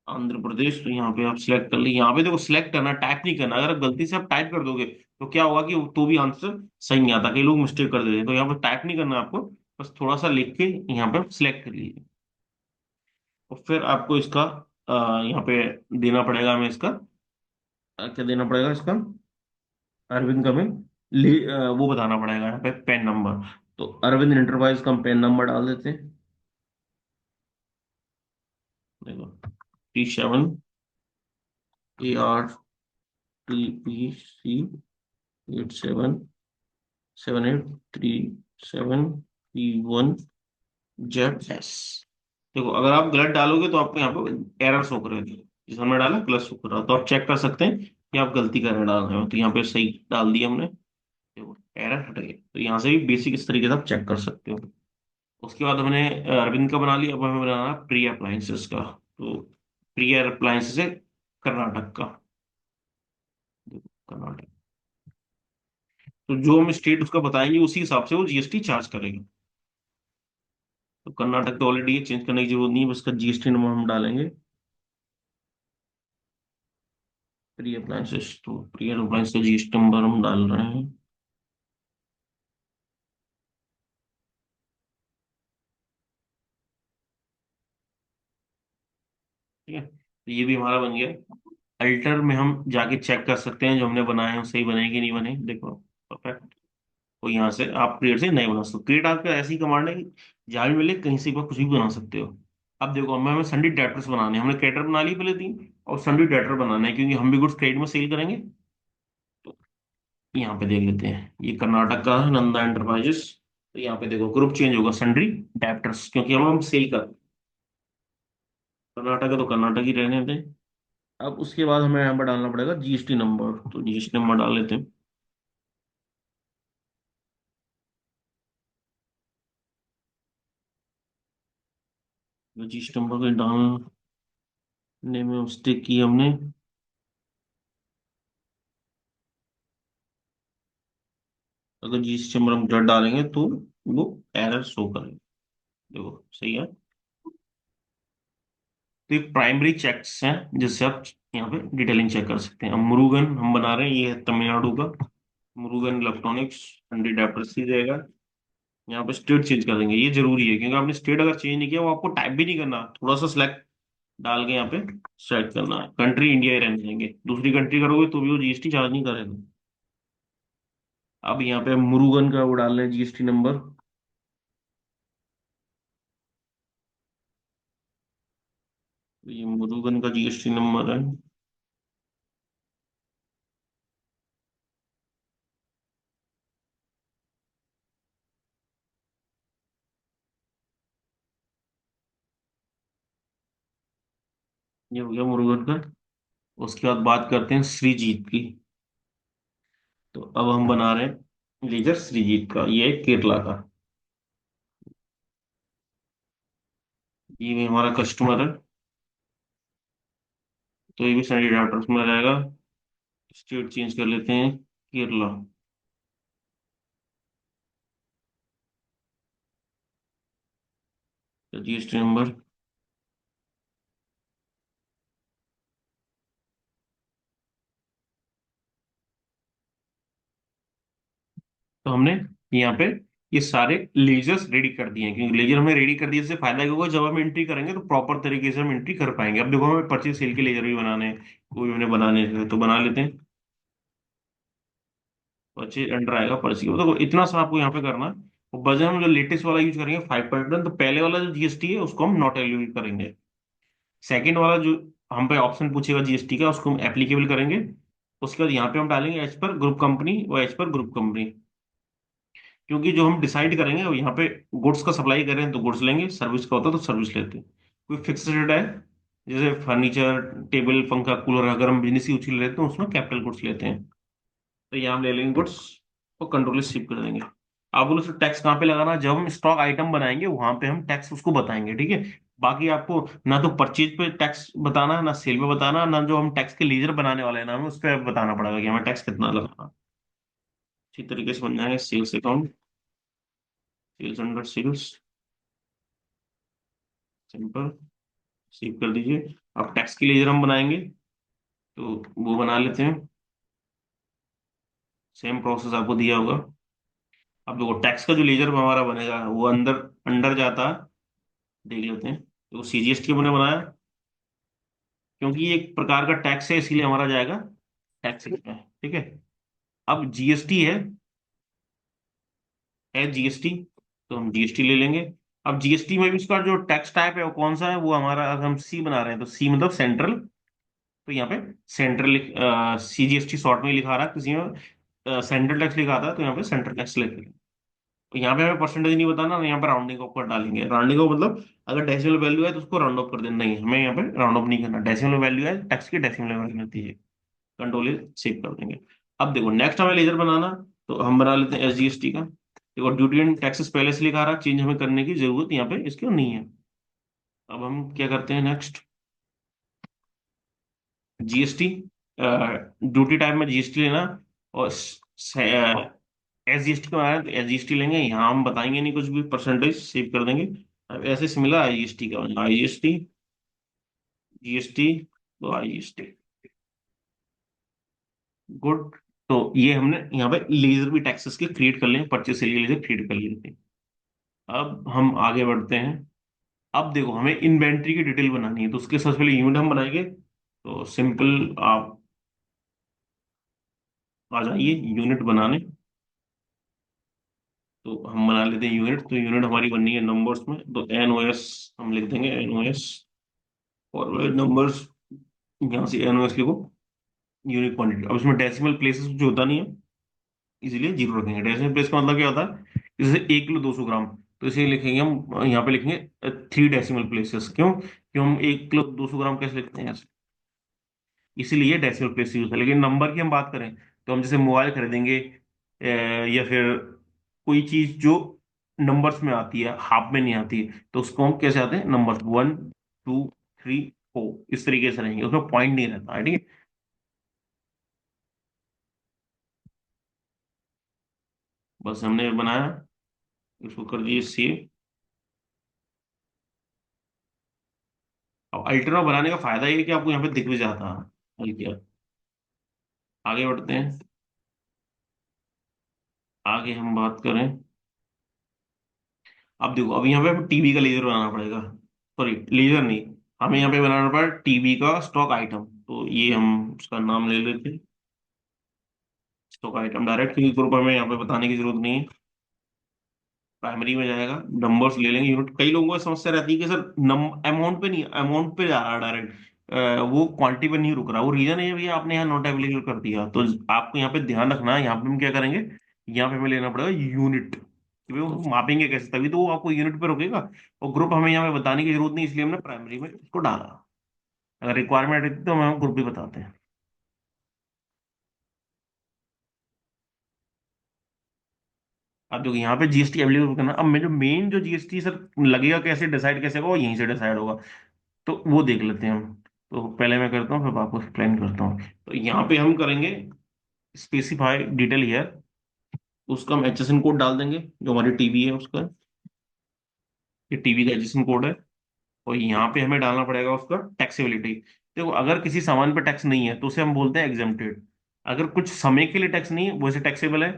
आंध्र प्रदेश। तो यहाँ पे आप सिलेक्ट कर ली। यहाँ पे देखो सिलेक्ट करना, टाइप नहीं करना। अगर गलती से आप टाइप कर दोगे तो क्या होगा कि तो भी आंसर सही नहीं आता, कई लोग मिस्टेक कर देते हैं। तो यहाँ पे टाइप नहीं करना आपको, बस थोड़ा सा लिख के यहाँ पे सिलेक्ट कर लीजिए। और फिर आपको इसका यहाँ पे देना पड़ेगा हमें इसका, क्या देना पड़ेगा इसका, अरविंद का हमें वो बताना पड़ेगा यहाँ पे पेन नंबर। तो अरविंद इंटरप्राइज का हम पेन नंबर डाल देते हैं। देखो T7ARTPC 8737P1Z S। देखो अगर आप गलत डालोगे तो आपको यहाँ पे एरर शो करेगी, जिस हमने डाला गलत शो कर रहा, तो आप चेक कर सकते हैं कि आप गलती कर रहे डाल रहे हो। तो यहाँ पे सही डाल दिया हमने, देखो एरर हट गई। तो यहाँ से भी बेसिक इस तरीके से आप चेक कर सकते हो। उसके बाद हमने अरविंद का बना लिया, अब हमें बनाना है प्रिय अप्लायंसेस का। तो प्रिय अप्लायंसेस है कर्नाटक का, देखो कर्नाटक। तो जो हम स्टेट उसका बताएंगे उसी हिसाब से वो जीएसटी चार्ज करेगा। तो कर्नाटक तो ऑलरेडी है, चेंज करने की जरूरत नहीं है, बस उसका जीएसटी नंबर हम डालेंगे। प्रिय अप्लायंसेस, तो प्रिय अप्लायंस का जीएसटी नंबर हम डाल रहे हैं। ठीक है, तो ये भी हमारा बन गया। अल्टर में हम जाके चेक कर सकते हैं जो हमने बनाए हैं वो सही बने कि नहीं बने, देखो परफेक्ट। तो यहाँ से आप क्रिएट से नहीं बना सकते। क्रिएट आपका ऐसी कमांड है कि जहाँ भी मिले कहीं से एक बार कुछ भी बना सकते हो। अब देखो हमें संडे डेटर्स बनाने हैं, हमने क्रेडिटर बना ली पहले 3, और संडे डेटर बनाना है क्योंकि हम भी गुड्स क्रेडिट में सेल करेंगे। तो यहाँ पे देख लेते हैं, ये कर्नाटक का है, नंदा एंटरप्राइजेस। तो यहाँ पे देखो ग्रुप चेंज होगा, सन्ड्री डेप्टर्स, क्योंकि हम सेल कर कर्नाटक है तो कर्नाटक ही रहने दें। अब उसके बाद हमें यहाँ पर डालना पड़ेगा जीएसटी नंबर, तो जीएसटी नंबर डाल लेते हैं। जीएसटी नंबर को डालने में मिस्टेक की हमने। अगर जीएसटी नंबर हम गलत डालेंगे तो वो एरर शो करेगा। देखो सही है। तो ये प्राइमरी चेक्स हैं जिससे आप यहाँ पे डिटेलिंग चेक कर सकते हैं। अब मुरुगन हम बना रहे हैं, ये है तमिलनाडु का मुरुगन इलेक्ट्रॉनिक्स, हंड्रेड एप्रेसी रहेगा। यहाँ पे स्टेट चेंज कर देंगे, ये जरूरी है, क्योंकि आपने स्टेट अगर चेंज नहीं किया वो आपको टाइप भी नहीं करना, थोड़ा सा सिलेक्ट डाल के यहाँ पे सेलेक्ट करना है। कंट्री इंडिया ही रहने देंगे, दूसरी कंट्री करोगे तो भी वो जीएसटी चार्ज नहीं करेगा। अब यहाँ पे मुरुगन का वो डाल रहे हैं जीएसटी नंबर। ये मुरुगन का जीएसटी नंबर है, ये हो गया मुरुगन का। उसके बाद बात करते हैं श्रीजीत की। तो अब हम बना रहे हैं लेजर श्रीजीत का, ये है केरला का। ये भी हमारा कस्टमर है। तो ये भी सैनिटरी एडाप्टर्स में आ जाएगा। स्टेट चेंज कर लेते हैं, केरला। GST number. तो हमने यहाँ पे ये सारे लेजर्स रेडी कर दिए हैं, क्योंकि लेजर हमने रेडी कर दिए, इससे फायदा क्या होगा, जब हम एंट्री करेंगे तो प्रॉपर तरीके से हम एंट्री कर पाएंगे। अब देखो हमें परचेज सेल के लेजर भी बनाने हैं, कोई हमने बनाने हैं तो बना लेते हैं। परचेज अंडर आएगा परचेज, तो इतना सा आपको यहाँ पे करना है। और बजट हम जो लेटेस्ट वाला यूज करेंगे 5.1, तो पहले वाला जो जीएसटी है उसको हम नॉट एलिजिबल करेंगे। सेकंड वाला जो हम पे ऑप्शन पूछेगा जीएसटी का, उसको हम एप्लीकेबल करेंगे। उसके बाद यहाँ पे हम डालेंगे एज पर ग्रुप कंपनी और एज पर ग्रुप कंपनी। क्योंकि जो हम डिसाइड करेंगे वो यहाँ पे गुड्स का सप्लाई कर रहे हैं तो गुड्स लेंगे, सर्विस का होता है तो सर्विस लेते हैं। कोई फिक्स रेट है, जैसे फर्नीचर, टेबल, पंखा, कूलर, अगर हम बिजनेस यूज के लिए लेते हैं उसमें कैपिटल गुड्स लेते हैं। तो यहाँ हम ले लेंगे गुड्स और कंट्रोल शिप कर देंगे। आप बोलो सर टैक्स कहाँ पे लगाना है? जब हम स्टॉक आइटम बनाएंगे वहां पे हम टैक्स उसको बताएंगे, ठीक है। बाकी आपको ना तो परचेज पे टैक्स बताना है, ना सेल पे बताना, ना जो हम टैक्स के लीजर बनाने वाले हैं ना हमें उस पर बताना पड़ेगा कि हमें टैक्स कितना लगाना। अच्छी तरीके से बन जाएंगे sales account. Sales under sales, simple, save कर दीजिए। अब टैक्स के लिए हम बनाएंगे तो वो बना लेते हैं। सेम प्रोसेस आपको दिया होगा। अब देखो टैक्स का जो लेजर हमारा बनेगा वो अंदर अंडर जाता है, देख लेते हैं। तो सीजीएसटी हमने बनाया, क्योंकि ये एक प्रकार का टैक्स है इसीलिए हमारा जाएगा टैक्स में, ठीक है। अब जीएसटी है जीएसटी, तो हम जीएसटी ले लेंगे। अब जीएसटी में भी उसका जो टैक्स टाइप है वो कौन सा है, वो हमारा, अगर हम सी बना रहे हैं तो सी मतलब सेंट्रल। तो यहाँ पे सेंट्रल सीजीएसटी शॉर्ट में लिखा रहा है, किसी में सेंट्रल टैक्स लिखा था तो यहाँ पे सेंट्रल टैक्स लिख। यहाँ पे हमें परसेंटेज नहीं बताना, यहाँ पे राउंडिंग ऑफ कर डालेंगे। राउंडिंग ऑफ मतलब अगर डेसिमल वैल्यू है तो उसको राउंड ऑफ कर देना, नहीं हमें यहाँ पे राउंड ऑफ नहीं करना। डेसिमल वैल्यू है, टैक्स की डेसिमल वैल्यू होती है। कंट्रोल सेव कर देंगे। अब देखो नेक्स्ट हमें लेजर बनाना, तो हम बना लेते हैं एसजीएसटी का। देखो ड्यूटी एंड टैक्सेस पहले से लिखा रहा, चेंज हमें करने की जरूरत यहाँ पे इसकी नहीं है। अब हम क्या करते हैं नेक्स्ट, जीएसटी, ड्यूटी टाइप में जीएसटी लेना। और एसजीएसटी को बनाना है तो एसजीएसटी लेंगे, यहाँ हम बताएंगे नहीं कुछ भी, परसेंटेज सेव कर देंगे। अब ऐसे सिमिलर आईजीएसटी का बनना, आईजीएसटी, जीएसटी, तो आईजीएसटी, गुड। तो ये हमने यहाँ पे लेजर भी टैक्सेस के क्रिएट कर लिए, परचेस सेल के लेजर क्रिएट कर लिए थे। अब हम आगे बढ़ते हैं। अब देखो हमें इन्वेंट्री की डिटेल बनानी है, तो उसके सबसे पहले यूनिट हम बनाएंगे। तो सिंपल आप आ जाइए यूनिट बनाने। तो हम बना लेते हैं यूनिट। तो यूनिट हमारी बननी है नंबर्स में, तो एन ओ एस हम लिख देंगे, एन ओ एस। और नंबर्स, यहाँ से एन ओ एस लिखो। यूनिक क्वांटिटी, अब इसमें डेसिमल प्लेसेस जो होता नहीं है, इसीलिए जीरो रखेंगे। डेसिमल प्लेस का मतलब क्या होता है, जैसे 1 किलो 200 ग्राम, तो इसे लिखेंगे हम, यहाँ पे लिखेंगे 3 डेसिमल प्लेसेस। क्यों? क्यों हम 1 किलो 200 ग्राम कैसे लिखते हैं, इसीलिए डेसिमल प्लेस यूज है। लेकिन नंबर की हम बात करें तो हम जैसे मोबाइल खरीदेंगे, या फिर कोई चीज जो नंबर्स में आती है, हाफ में नहीं आती है, तो उसको हम कैसे आते हैं, नंबर 1 2 3 4, इस तरीके से रहेंगे, उसमें पॉइंट नहीं रहता है, ठीक है। बस हमने बनाया, इसको कर दिए सेव। अब अल्टरनेट बनाने का फायदा ये है कि आपको यहाँ पे दिख भी जाता है। हल्की, आगे बढ़ते हैं। आगे हम बात करें, अब देखो अब यहाँ पे हमें टीवी का लेजर बनाना पड़ेगा। सॉरी, लेजर नहीं, हमें यहाँ पे बनाना पड़ेगा टीवी का स्टॉक आइटम। तो ये हम उसका नाम ले लेते हैं, स्टॉक आइटम डायरेक्ट, क्योंकि ग्रुप हमें यहाँ पे बताने की जरूरत नहीं है। प्राइमरी में जाएगा, नंबर्स ले लेंगे यूनिट। कई लोगों को समस्या रहती है कि सर नम अमाउंट पे नहीं, अमाउंट पे जा रहा है डायरेक्ट, वो क्वांटिटी पे नहीं रुक रहा। वो रीजन है ये भैया आपने यहाँ नॉट अवेलेबल कर दिया। तो आपको यहाँ पे ध्यान रखना है, यहाँ पे हम क्या करेंगे, यहाँ पे हमें लेना पड़ेगा यूनिट, कि भाई वो मापेंगे कैसे, तभी तो वो आपको यूनिट पे रुकेगा। और ग्रुप हमें यहाँ पे बताने की जरूरत नहीं, इसलिए हमने प्राइमरी में इसको डाला। अगर रिक्वायरमेंट रहती तो हम ग्रुप भी बताते हैं। अब देखो यहाँ पे जीएसटी अवेलेबल करना, अब मैं जो मेन जो जीएसटी सर लगेगा, कैसे डिसाइड कैसे होगा, वो यहीं से डिसाइड होगा। तो वो देख लेते हैं हम। तो पहले मैं करता हूँ, फिर आपको एक्सप्लेन करता हूँ। तो यहाँ पे हम करेंगे स्पेसिफाई डिटेल हियर, उसका हम एचएसएन कोड डाल देंगे, जो हमारी टीवी है उसका, ये टीवी का एचएसएन कोड है। और यहाँ पे हमें डालना पड़ेगा उसका टैक्सेबिलिटी। देखो अगर किसी सामान पे टैक्स नहीं है तो उसे हम बोलते हैं एग्जेम्प्टेड। अगर कुछ समय के लिए टैक्स नहीं है वैसे टैक्सेबल है।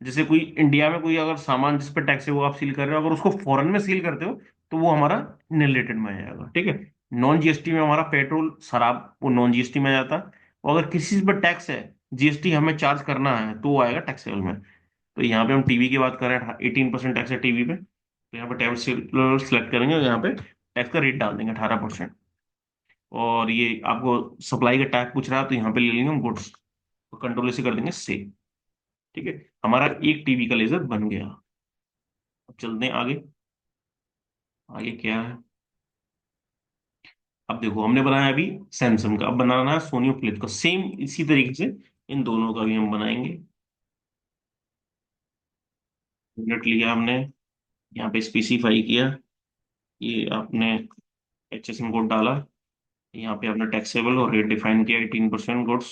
जैसे कोई इंडिया में कोई अगर सामान जिस पे टैक्स है वो आप सील कर रहे हो, अगर उसको फॉरेन में सील करते हो तो वो हमारा रिलेटेड में आ जाएगा, ठीक है। नॉन जीएसटी में हमारा पेट्रोल शराब वो नॉन जीएसटी में आ जाता है। और अगर किसी चीज पर टैक्स है, जीएसटी हमें चार्ज करना है, तो वो आएगा टैक्सेबल में। तो यहाँ पे हम टीवी की बात कर रहे हैं, 18% टैक्स है टीवी पे, तो यहाँ पे टैक्स सेलेक्ट करेंगे और यहाँ पे टैक्स का रेट डाल देंगे 18%। और ये आपको सप्लाई का टैग पूछ रहा है तो यहाँ पे ले लेंगे हम गुड्स, तो कंट्रोल से कर देंगे से। ठीक है, हमारा एक टीवी का लेजर बन गया। अब चलते हैं आगे। आगे क्या है? अब देखो हमने बनाया अभी सैमसंग का, अब बनाना है सोनी और फिलिप्स का, सेम इसी तरीके से इन दोनों का भी हम बनाएंगे। यूनिट लिया हमने, यहाँ पे स्पेसिफाई किया, ये आपने एचएसएन कोड डाला, यहाँ पे आपने टैक्सेबल और रेट डिफाइन किया 18% गुड्स।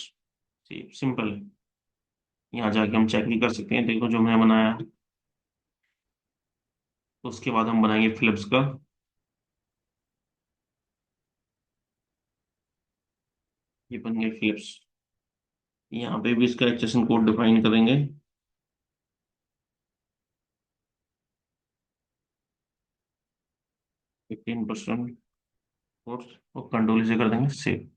सिंपल है। यहाँ जाके हम चेक भी कर सकते हैं, देखो जो मैंने बनाया है। तो उसके बाद हम बनाएंगे फिलिप्स का। ये बन गया फिलिप्स। यहाँ पे भी इसका एचएसएन कोड डिफाइन करेंगे। 15% कोर्स, और कंट्रोल से कर देंगे सेव।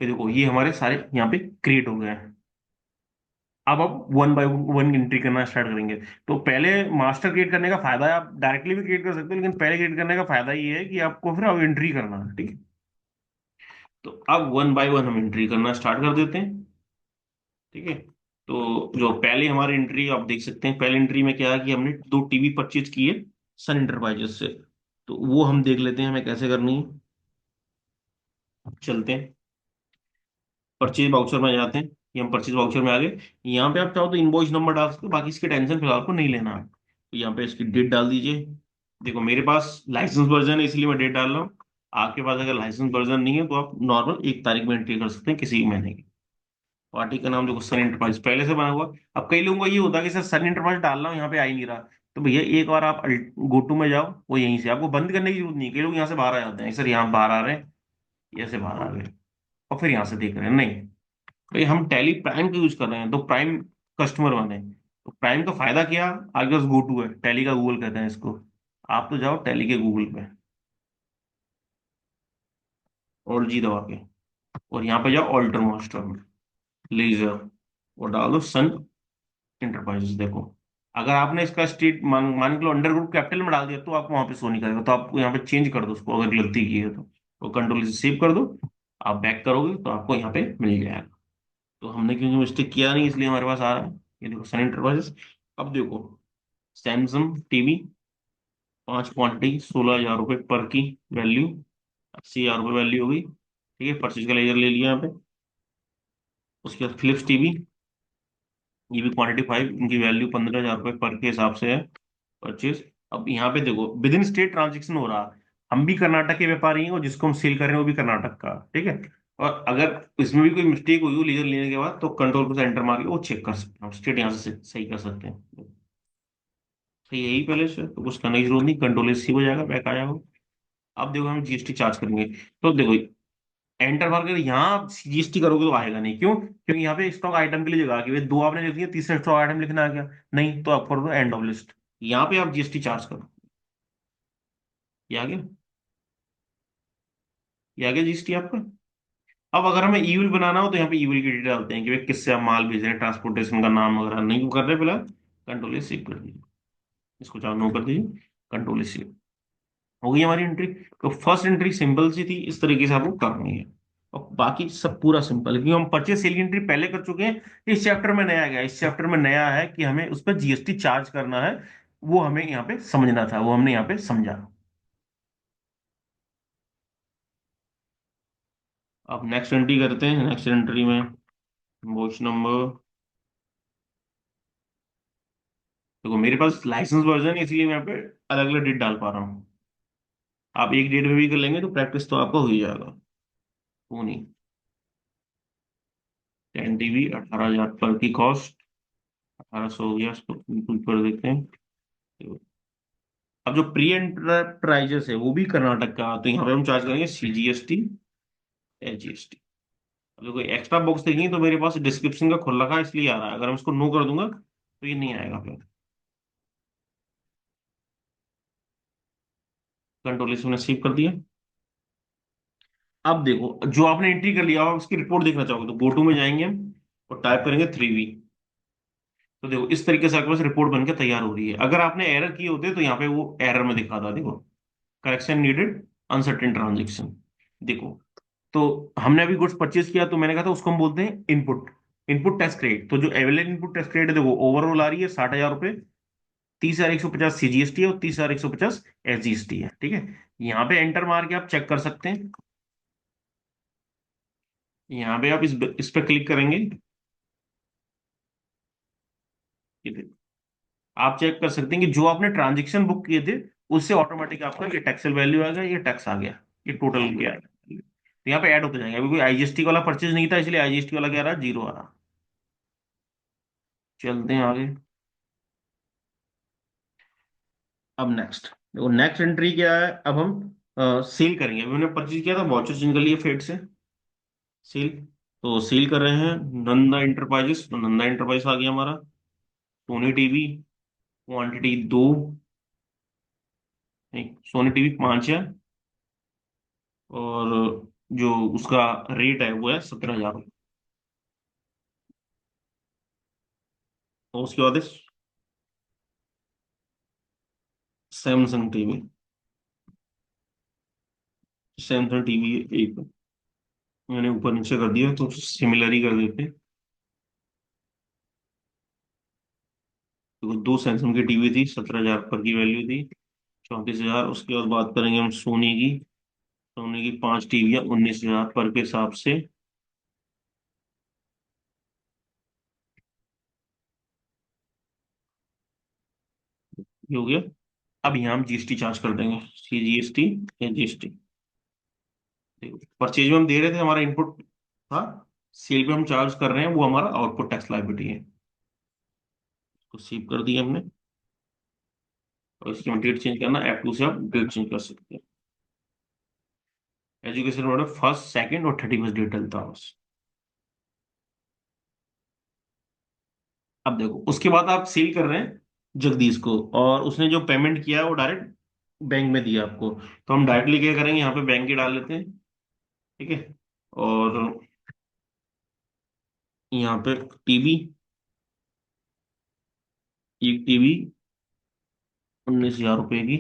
फिर देखो ये हमारे सारे यहाँ पे क्रिएट हो गए हैं। अब आप वन बाय वन एंट्री करना स्टार्ट करेंगे। तो पहले मास्टर क्रिएट करने का फायदा है, आप डायरेक्टली भी क्रिएट कर सकते हो, लेकिन पहले क्रिएट करने का फायदा ये है कि आपको फिर अब एंट्री करना है, ठीक है। तो अब वन बाय वन हम एंट्री करना स्टार्ट कर देते हैं, ठीक है। तो जो पहले हमारी एंट्री आप देख सकते हैं, पहली एंट्री में क्या है कि हमने दो टीवी परचेज किए सन इंटरप्राइजेस से। तो वो हम देख लेते हैं हमें कैसे करनी है। चलते हैं परचेज वाउचर में जाते हैं। ये हम परचेज वाउचर में आ गए। यहाँ पे आप चाहो तो इनवॉइस नंबर डाल सकते हो, बाकी इसकी टेंशन फिलहाल को नहीं लेना है। तो यहाँ पे इसकी डेट डाल दीजिए। देखो मेरे पास लाइसेंस वर्जन है इसलिए मैं डेट डाल रहा हूँ। आपके पास अगर लाइसेंस वर्जन नहीं है तो आप नॉर्मल 1 तारीख में एंट्री कर सकते हैं किसी भी महीने की। पार्टी का नाम देखो सन एंटरप्राइज पहले से बना हुआ। अब कई लोगों का ये होता है कि सर सन एंटरप्राइज डाल रहा हूँ यहाँ पे आ ही नहीं रहा। तो भैया एक बार आप गो टू में जाओ, वो यहीं से आपको बंद करने की जरूरत नहीं है। कई लोग यहाँ से बाहर आ जाते हैं, सर यहाँ बाहर आ रहे हैं, यहाँ से बाहर आ गए और फिर यहाँ से देख रहे हैं, नहीं भाई हम टैली प्राइम का यूज कर रहे हैं तो प्राइम कस्टमर बने। तो प्राइम का फायदा क्या, आगे बस गो टू है, टैली का गूगल कहते हैं इसको। आप तो जाओ टैली के गूगल पे और जी दबा के, और यहाँ पे जाओ ऑल्टर मास्टर में, लेजर, और डाल दो सन इंटरप्राइजेस। देखो अगर आपने इसका स्टेट मान मान के लो अंडर ग्रुप कैपिटल में डाल दिया तो आपको वहां पे शो नहीं करेगा, तो आपको यहाँ पे चेंज कर दो उसको, अगर गलती की है तो कंट्रोल से सेव कर दो। आप बैक करोगे तो आपको यहाँ पे मिल जाएगा। तो हमने क्योंकि मिस्टेक किया नहीं इसलिए हमारे पास आ रहा है। ये देखो सन इंटरप्राइजेस। अब देखो सैमसंग टीवी 5 क्वांटिटी, 16,000 रुपये पर की वैल्यू, 80,000 रुपये वैल्यू होगी, ठीक है। परचेज का लेजर ले लिया यहाँ पे। उसके बाद फिलिप्स टीवी, ये भी क्वांटिटी 5, इनकी वैल्यू 15,000 रुपये पर के हिसाब से है परचेज। अब यहाँ पे देखो विद इन स्टेट ट्रांजेक्शन हो रहा है। हम भी कर्नाटक के व्यापारी हैं और जिसको हम सेल कर रहे हैं वो भी कर्नाटक का, ठीक है। और अगर इसमें भी कोई मिस्टेक हुई हो लीजर लेने के बाद तो कंट्रोल पर एंटर मार के वो चेक कर सकते हैं, स्टेट यहाँ से सही कर सकते हैं। तो यही पहले से तो कुछ करने की जरूरत नहीं, कंट्रोल सी हो जाएगा, बैक आ जाएगा। अब देखो हम जीएसटी चार्ज करेंगे। तो देखो एंटर मार कर यहाँ जीएसटी करोगे तो आएगा नहीं, क्यों? क्योंकि यहाँ पे स्टॉक आइटम के लिए जगह आ गई, दो आपने लिख दिया, तीसरा स्टॉक आइटम लिखना आ गया नहीं, तो आप कर दो एंड ऑफ लिस्ट। यहाँ पे आप जीएसटी चार्ज करो। ये आ गया, ये आ गया जीएसटी आपका। अब अगर हमें ईविल बनाना हो तो यहाँ पे ईविल की डिटेल डालते हैं कि भाई किससे आप माल भेज रहे हैं, ट्रांसपोर्टेशन का नाम वगैरह नहीं कर रहे फिलहाल। कंट्रोल सेव कर दीजिए, इसको चाहे नो कर दीजिए, कंट्रोल सेव। हो गई हमारी एंट्री। तो फर्स्ट एंट्री सिंपल सी थी, इस तरीके से आपको करनी है। और बाकी सब पूरा सिंपल है, क्योंकि हम परचेज सेल की एंट्री पहले कर चुके हैं। इस चैप्टर में नया गया, इस चैप्टर में नया है कि हमें उस पर जीएसटी चार्ज करना है। वो हमें यहाँ पे समझना था, वो हमने यहाँ पे समझा। अब नेक्स्ट एंट्री करते हैं। नेक्स्ट एंट्री में इनवॉइस नंबर देखो मेरे पास लाइसेंस वर्जन है, इसलिए मैं यहाँ पे अलग अलग डेट डाल पा रहा हूँ। आप एक डेट में भी कर लेंगे तो प्रैक्टिस तो आपका हो ही जाएगा। वो नहीं। 10 TB 18,000 पर की कॉस्ट, 1800 हो गया, इसको बिल्कुल कर देते हैं। तो अब जो प्री एंटरप्राइजेस है वो भी कर्नाटक का, तो यहाँ पे हम चार्ज करेंगे CGST, SGST। अगर कोई एक्स्ट्रा बॉक्स देखेंगे तो मेरे पास डिस्क्रिप्शन का खुल रखा है इसलिए आ रहा है, अगर मैं इसको नो कर दूंगा तो ये नहीं आएगा फिर। कंट्रोल से मैंने सेव कर दिया। अब देखो जो आपने एंट्री कर लिया, आप उसकी रिपोर्ट देखना चाहोगे तो गो टू में जाएंगे हम और टाइप करेंगे 3V। तो देखो इस तरीके से आपके पास रिपोर्ट बनकर तैयार हो रही है। अगर आपने एरर किए होते तो यहाँ पे वो एरर में दिखाता, देखो करेक्शन नीडेड, अनसर्टेन ट्रांजेक्शन। देखो, तो हमने अभी गुड्स परचेज किया तो मैंने कहा था उसको हम बोलते हैं इनपुट, इनपुट टैक्स क्रेडिट। तो जो अवेलेबल इनपुट टैक्स क्रेडिट है देखो ओवरऑल आ रही है 60,000 रुपये, 30,150 CGST है और 30,150 SGST है। ठीक है, यहाँ पे एंटर मार के आप चेक कर सकते हैं। यहाँ पे आप इस पे क्लिक करेंगे, ये देखो, आप चेक कर सकते हैं कि जो आपने ट्रांजेक्शन बुक किए थे उससे ऑटोमेटिक आपका ये टैक्सेबल वैल्यू आ गया, ये टैक्स आ गया, ये टोटल क्या है। तो यहाँ पे ऐड होते जाएंगे। अभी कोई IGST वाला परचेज नहीं था इसलिए IGST वाला क्या रहा, जीरो आ रहा। चलते हैं आगे। अब नेक्स्ट देखो, नेक्स्ट एंट्री क्या है, अब हम सेल करेंगे। अभी हमने परचेज किया था, वाउचर चेंज कर लिए फेड से सेल। तो सेल कर रहे हैं नंदा इंटरप्राइजेस, तो नंदा इंटरप्राइज आ गया हमारा। सोनी टीवी क्वांटिटी दो, नहीं सोनी टीवी 5 है, और जो उसका रेट है वो है 17,000। और उसके बाद सैमसंग टीवी, सैमसंग टीवी एक मैंने ऊपर नीचे कर दिया तो सिमिलर ही कर देते हैं। तो दो सैमसंग की टीवी थी, 17,000 पर की वैल्यू थी, 34,000। उसके बाद बात करेंगे हम सोनी की। सोनी की 5 टीवियाँ 19,000 पर के हिसाब से। ये हो गया। अब यहाँ हम GST चार्ज कर देंगे, CGST या GST। देखो परचेज में हम दे रहे थे, हमारा इनपुट था। सेल पे हम चार्ज कर रहे हैं, वो हमारा आउटपुट टैक्स लायबिलिटी है। तो सेव कर दिया हमने। और इसकी हम डेट चेंज करना, F2 से आप डेट चेंज कर सकते हैं। एजुकेशन बोर्ड में फर्स्ट सेकंड और 31st डेट डलता है बस। अब देखो उसके बाद आप सेल कर रहे हैं जगदीश को, और उसने जो पेमेंट किया है वो डायरेक्ट बैंक में दिया आपको। तो हम डायरेक्टली क्या करेंगे, यहाँ पे बैंक के डाल लेते हैं। ठीक है, और यहाँ पे टीवी, एक टीवी 19,000 रुपए की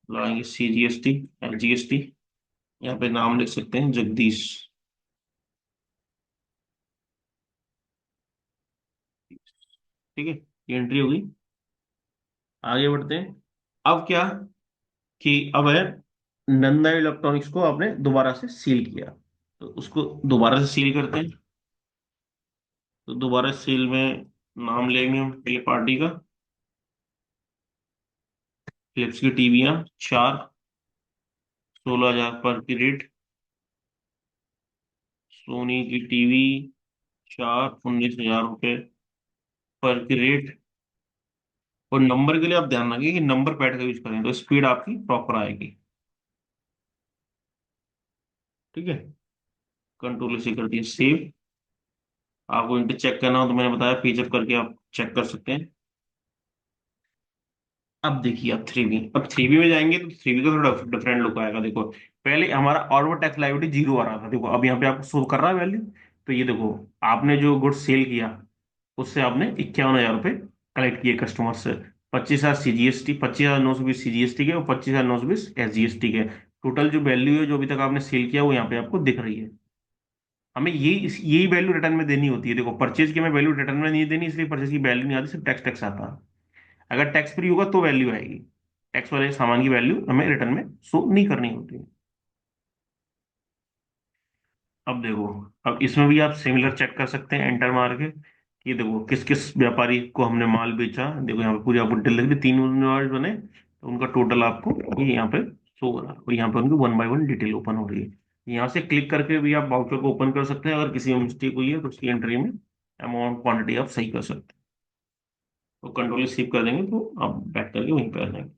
लाएंगे, CGST LGST। यहाँ पे नाम लिख सकते हैं जगदीश। ठीक है, ये एंट्री होगी। आगे बढ़ते हैं। अब क्या कि अब है नंदा इलेक्ट्रॉनिक्स को आपने दोबारा से सील किया, तो उसको दोबारा से सील करते हैं। तो दोबारा सील में नाम लेंगे हम पहले पार्टी का। फिलिप्स की टीवियां चार, 16,000 पर की रेट। सोनी की टीवी चार, 19,000 रुपये पर की रेट। और नंबर के लिए आप ध्यान रखिए कि नंबर पैड का यूज करें तो स्पीड आपकी प्रॉपर आएगी। ठीक है, कंट्रोल इसी कर दिया सेव। आपको इनके चेक करना हो तो मैंने बताया फीचर करके आप चेक कर सकते हैं। अब देखिए, अब 3B में जाएंगे तो 3B का थोड़ा डिफरेंट लुक आएगा। देखो पहले हमारा आउटवर्ड टैक्स लायबिलिटी जीरो आ रहा था, देखो अब यहाँ पे आपको शो कर रहा है वैल्यू। तो ये देखो, आपने जो गुड्स सेल किया उससे आपने 51,000 रुपये कलेक्ट किए कस्टमर से। 25,000 CGST, 25,920 CGST के और 25,920 SGST के। टोटल जो वैल्यू है जो अभी तक आपने सेल किया वो यहाँ पे आपको दिख रही है। हमें यही वैल्यू रिटर्न में देनी होती है। देखो परचेज की हमें वैल्यू रिटर्न में नहीं देनी, इसलिए परचेज की वैल्यू नहीं आती, सिर्फ टैक्स टैक्स आता है। अगर टैक्स फ्री होगा तो वैल्यू आएगी। टैक्स वाले सामान की वैल्यू हमें रिटर्न में शो नहीं करनी होती है। अब देखो, अब इसमें भी आप सिमिलर चेक कर सकते हैं एंटर मार के कि देखो किस किस व्यापारी को हमने माल बेचा। देखो यहाँ पे पूरी आपको डिटेल लग रही, 3 इनवॉइस बने तो उनका टोटल आपको ये यहाँ पे शो हो रहा है, और यहाँ पे उनकी 1 बाय 1 डिटेल ओपन हो रही है। यहाँ से क्लिक करके भी आप वाउचर को ओपन कर सकते हैं, अगर किसी में मिस्टेक हुई है तो उसकी एंट्री में अमाउंट क्वांटिटी आप सही कर सकते हैं। तो कंट्रोल स्किप कर देंगे तो आप बैक करके वहीं पे आ जाएंगे।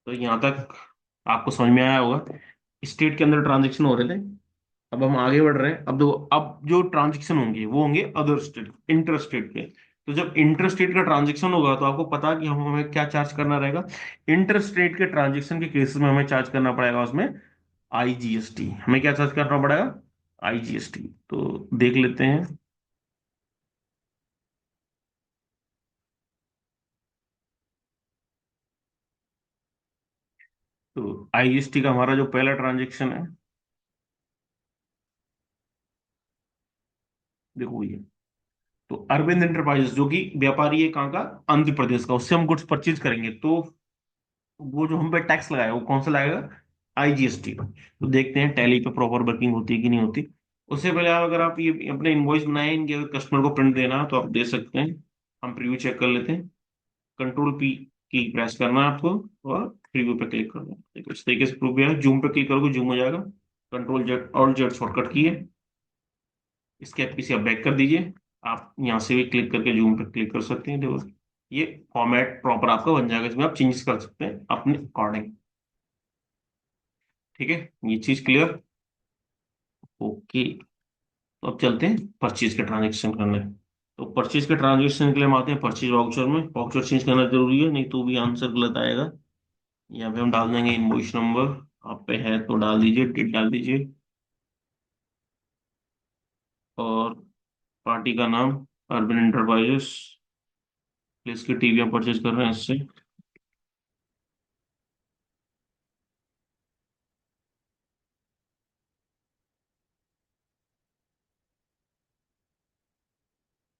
तो यहाँ तक आपको समझ में आया होगा, स्टेट के अंदर ट्रांजेक्शन हो रहे थे। अब हम आगे बढ़ रहे हैं। अब देखो, अब जो ट्रांजेक्शन होंगे वो होंगे अदर स्टेट, इंटर स्टेट के। तो जब इंटर स्टेट का ट्रांजेक्शन होगा तो आपको पता कि हम हमें क्या चार्ज करना रहेगा। इंटर स्टेट के ट्रांजेक्शन के केसेस में हमें चार्ज करना पड़ेगा उसमें आईजीएसटी। हमें क्या चार्ज करना पड़ेगा? आईजीएसटी। तो देख लेते हैं। तो आईजीएसटी का हमारा जो पहला ट्रांजेक्शन है, देखो ये। तो अरविंद एंटरप्राइजेस जो कि व्यापारी है कहाँ का? आंध्र प्रदेश का, उससे हम गुड्स परचेज करेंगे तो वो जो हम पे टैक्स लगाएगा वो कौन सा लगाएगा? आईजीएसटी। तो देखते हैं टैली पे प्रॉपर वर्किंग होती है कि नहीं होती। उससे पहले आप, अगर आप ये अपने इनवॉइस बनाए, इनके अगर कस्टमर को प्रिंट देना है तो आप दे सकते हैं। हम प्रीव्यू चेक कर लेते हैं। कंट्रोल पी की प्रेस करना है आपको और प्रीव्यू पे क्लिक करना है। देखो इस तरीके से प्रूव है, जूम पे क्लिक करोगे जूम हो जाएगा। कंट्रोल जेड और जेड शॉर्टकट की है। इसके आप किसी आप बैक कर दीजिए। आप यहाँ से भी क्लिक करके जूम पे क्लिक कर सकते हैं। देखो ये फॉर्मेट प्रॉपर आपका बन जाएगा, इसमें आप चेंजेस कर सकते हैं अपने अकॉर्डिंग। ठीक है, ये चीज क्लियर। ओके। तो अब चलते हैं परचेज के ट्रांजेक्शन करने। तो परचेज के ट्रांजेक्शन के लिए हम आते हैं परचेज वाउचर में। वाउचर चेंज करना जरूरी है, नहीं तो भी आंसर गलत आएगा। यहाँ पे हम डाल देंगे इनवॉइस नंबर। आप पे है तो डाल दीजिए, डेट डाल दीजिए, और पार्टी का नाम अर्बन एंटरप्राइजेस। प्लेस की टीवी हम परचेज कर रहे हैं इससे।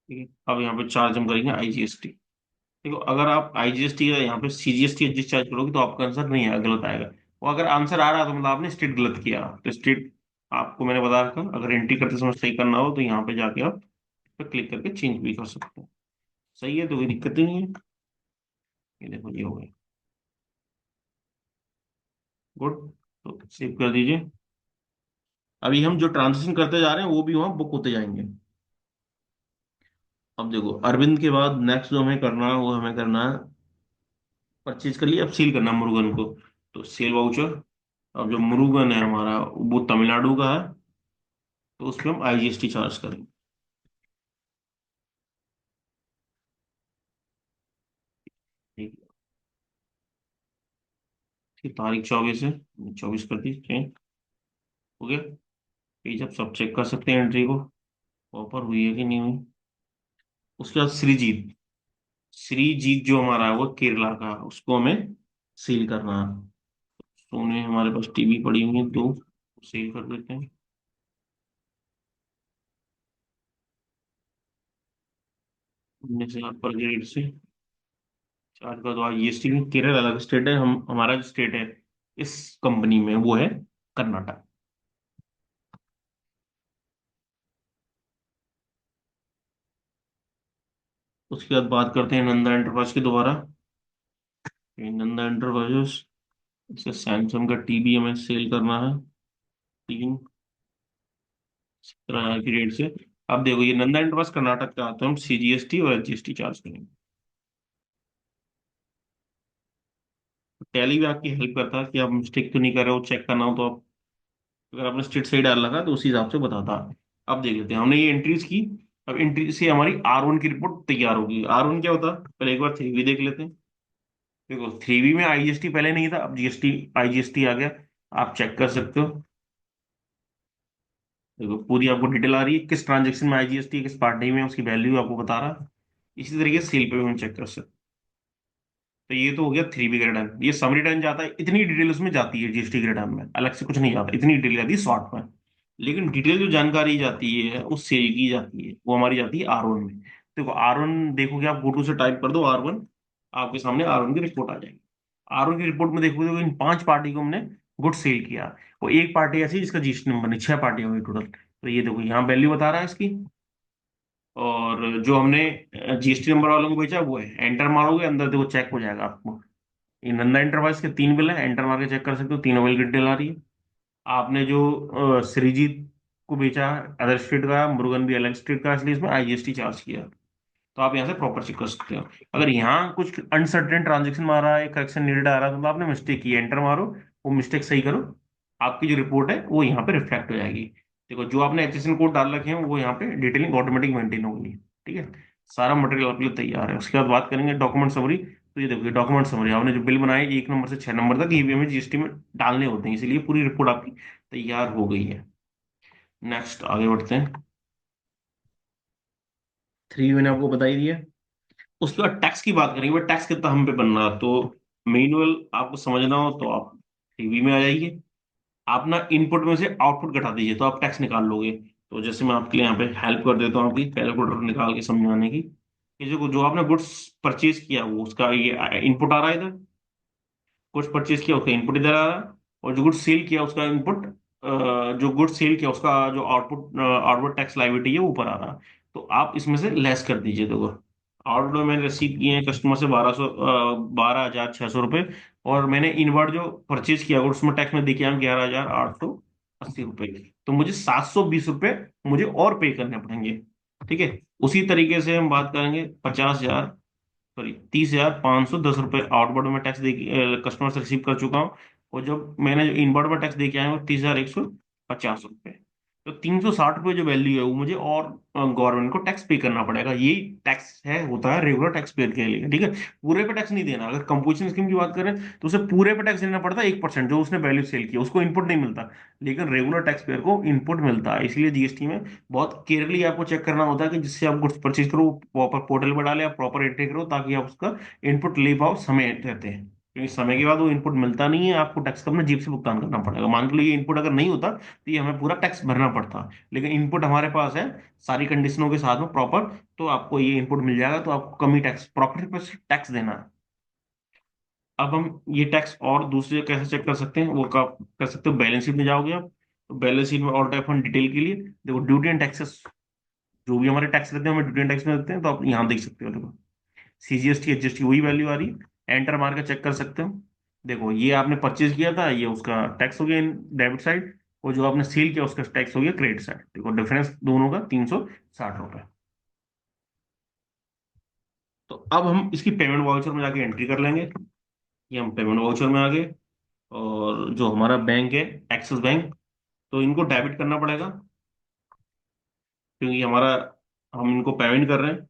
ठीक है, अब यहाँ पे चार्ज हम करेंगे आईजीएसटी। देखो अगर आप आईजीएसटी या यहाँ पे सीजीएसटी एसजी चार्ज करोगे तो आपका आंसर नहीं आएगा, गलत आएगा। और अगर आंसर आ रहा है तो मतलब आपने स्टेट गलत किया। तो स्टेट आपको मैंने बता रखा, अगर एंट्री करते समय सही करना हो तो यहाँ पे जाके आप पे क्लिक करके चेंज भी कर सकते हैं। सही है, तो कोई दिक्कत ही नहीं है। ये देखो ये हो गया। गुड। तो सेव कर दीजिए। अभी हम जो ट्रांजेक्शन करते जा रहे हैं वो भी वहाँ बुक होते जाएंगे। अब देखो अरविंद के बाद नेक्स्ट जो हमें करना है वो हमें करना है, परचेज कर लिया, अब सील करना है मुरुगन को। तो सेल वाउचर। अब जो मुरुगन है हमारा वो तमिलनाडु का है, तो उस पर हम आईजीएसटी चार्ज करेंगे। ठीक है। ठीक, तारीख 24 है, 24 कर दी चेंज। हो गया। पेज आप सब चेक कर सकते हैं एंट्री को, प्रॉपर हुई है कि नहीं हुई। उसके बाद श्रीजीत। श्रीजीत जो हमारा है वो केरला का है, उसको हमें सील करना है। सोने हमारे पास टीवी पड़ी हुई है दो, सील कर देते हैं। उनमें से आप पर ग्रेड से चार्ज कर दो आईजीएसटी। केरल अलग स्टेट है, हम हमारा जो स्टेट है इस कंपनी में वो है कर्नाटक। उसके बाद बात करते हैं नंदा एंटरप्राइज की दोबारा। ये नंदा एंटरप्राइजेस, इसे सैमसंग का टीवी हमें सेल करना है। 3 17 हजार की रेट से। अब देखो ये नंदा एंटरप्राइज कर्नाटक का आता है, हम सीजीएसटी और एचजीएसटी चार्ज करेंगे। टैली भी आपकी हेल्प करता है कि आप मिस्टेक तो नहीं कर रहे हो, चेक करना हो तो आप, अगर आपने स्टेट सही डाल लगा तो उसी हिसाब से बताता है। अब देख लेते हैं, हमने ये एंट्रीज की। अब एंट्री से हमारी R1 की रिपोर्ट तैयार होगी। R1 क्या होता है, पहले एक बार 3V देख लेते हैं। देखो 3V में आईजीएसटी पहले नहीं था, अब जीएसटी आईजीएसटी आ गया। आप चेक कर सकते हो। देखो पूरी आपको डिटेल आ रही है, किस ट्रांजेक्शन में आईजीएसटी, किस पार्टी में, उसकी वैल्यू आपको बता रहा है। इसी तरीके से सेल पे भी हम चेक कर सकते हैं। तो ये तो हो गया 3V का रिटर्न। ये समरी रिटर्न जाता है, इतनी डिटेल उसमें जाती है जीएसटी के रिटर्न में, अलग से कुछ नहीं जाता, इतनी डिटेल जाती है शॉर्ट में। लेकिन डिटेल जो जानकारी जाती है वो सेल की जाती है, वो हमारी जाती है R1 में। देखो R1 देखोगे आप, गो टू से टाइप कर दो R1, आपके सामने R1 की रिपोर्ट आ जाएगी। R1 की रिपोर्ट में देखोगे तो इन 5 पार्टी को हमने गुड सेल किया। वो एक पार्टी ऐसी जिसका जीएसटी नंबर नहीं, 6 पार्टियां हुई टोटल। तो ये देखो यहाँ वैल्यू बता रहा है इसकी। और जो हमने जीएसटी नंबर वालों को बेचा वो है, एंटर मारोगे अंदर देखो चेक हो जाएगा आपको। ये नंदा एंटरप्राइज के 3 बिल है, एंटर मार के चेक कर सकते हो, तीनों बिल की डिटेल आ रही है। आपने जो सृजीत को बेचा अदर स्टेट का, मुरुगन भी अलग स्टेट का, इसलिए इसमें आईजीएसटी चार्ज किया। तो आप यहाँ से प्रॉपर चेक कर सकते हो। अगर यहाँ कुछ अनसर्टेन ट्रांजेक्शन मारा है, करेक्शन नीडेड आ रहा है, तो आपने मिस्टेक की, एंटर मारो, वो मिस्टेक सही करो, आपकी जो रिपोर्ट है वो यहाँ पे रिफ्लेक्ट हो जाएगी। देखो जो आपने एचएसएन कोड डाल रखे हैं वो यहाँ पे डिटेलिंग ऑटोमेटिक मेंटेन होगी। ठीक है, सारा मटेरियल आपके लिए तैयार है। उसके बाद बात करेंगे डॉक्यूमेंट समरी। तो ये देखो डॉक्यूमेंट समरी, आपने जो बिल बनाए 1 नंबर से 6 नंबर तक, ये भी हमें जीएसटी में डालने होते हैं, इसीलिए पूरी रिपोर्ट आपकी तैयार हो गई है। नेक्स्ट आगे बढ़ते हैं। 3 मैंने आपको बताई दिया। उसके बाद टैक्स की बात करेंगे, टैक्स कितना हम पे बनना है। तो मैनुअल आपको समझना हो तो आप टीवी में आ जाइए। आप ना इनपुट में से आउटपुट घटा दीजिए तो आप टैक्स निकाल लोगे। तो जैसे मैं आपके लिए यहाँ पे हेल्प कर देता हूँ आपकी कैलकुलेटर निकाल के समझाने की। कि जो जो आपने गुड्स परचेज किया वो उसका ये इनपुट आ रहा है इधर। गुड्स परचेज किया उसका इनपुट इधर आ रहा है। और जो गुड्स सेल किया उसका इनपुट, जो गुड्स सेल किया उसका जो आउटपुट टैक्स लायबिलिटी है वो ऊपर आ रहा है। तो आप इसमें से लेस कर दीजिए। देखो आउटवर्ड में मैंने रिसीव किए हैं कस्टमर से 12,600 रुपये। और मैंने इनवर्ड जो परचेज किया गुड्स में टैक्स में देखिए हम 11,880 रुपये। तो मुझे 720 रुपये मुझे और पे करने पड़ेंगे। ठीक है, उसी तरीके से हम बात करेंगे 50,000, सॉरी 30,510 रुपये आउटवर्ड में टैक्स दे कस्टमर से रिसीव कर चुका हूँ। और जब मैंने जो इनवर्ड में टैक्स दे के आया हूँ 30,150 रुपये। तो 360 रुपये जो वैल्यू है वो मुझे और गवर्नमेंट को टैक्स पे करना पड़ेगा। ये टैक्स है, होता है रेगुलर टैक्स पेयर के लिए। ठीक है, पूरे पे टैक्स नहीं देना। अगर कंपोजिशन स्कीम की बात करें तो उसे पूरे पे टैक्स देना पड़ता है 1%, जो उसने वैल्यू सेल किया उसको इनपुट नहीं मिलता। लेकिन रेगुलर टैक्स पेयर को इनपुट मिलता है। इसलिए जीएसटी में बहुत केयरली आपको चेक करना होता है कि जिससे आप गुड्स परचेज करो प्रॉपर पोर्टल पर डाले, आप प्रॉपर एंट्री करो, ताकि आप उसका इनपुट ले पाओ समय रहते हैं। क्योंकि समय के बाद वो इनपुट मिलता नहीं है, आपको टैक्स का अपने जेब से भुगतान करना पड़ेगा। मान के लिए इनपुट अगर नहीं होता तो ये हमें पूरा टैक्स भरना पड़ता। लेकिन इनपुट हमारे पास है सारी कंडीशनों के साथ में प्रॉपर, तो आपको ये इनपुट मिल जाएगा, तो आपको कम ही टैक्स, प्रॉफिट पर टैक्स देना है। अब हम ये टैक्स और दूसरे कैसे चेक कर सकते हैं, वो कर सकते हो, बैलेंस शीट में जाओगे आप। तो बैलेंस शीट में ऑल टाइप फंड डिटेल के लिए देखो ड्यूटी एंड टैक्सेस, जो भी हमारे टैक्स रहते हैं हमें ड्यूटी एंड टैक्स में देते हैं, तो आप यहाँ देख सकते हो। देखो सीजीएसटी एचजीएसटी वही वैल्यू आ रही है, एंटर मार के चेक कर सकते हो। देखो ये आपने परचेज किया था, ये उसका टैक्स हो गया डेबिट साइड, और जो आपने सेल किया उसका टैक्स हो गया क्रेडिट साइड। देखो डिफरेंस दोनों का 360 रुपये। तो अब हम इसकी पेमेंट वाउचर में जाके एंट्री कर लेंगे। ये हम पेमेंट वाउचर में आ गए। और जो हमारा बैंक है एक्सिस बैंक, तो इनको डेबिट करना पड़ेगा, क्योंकि हमारा, हम इनको पेमेंट कर रहे हैं।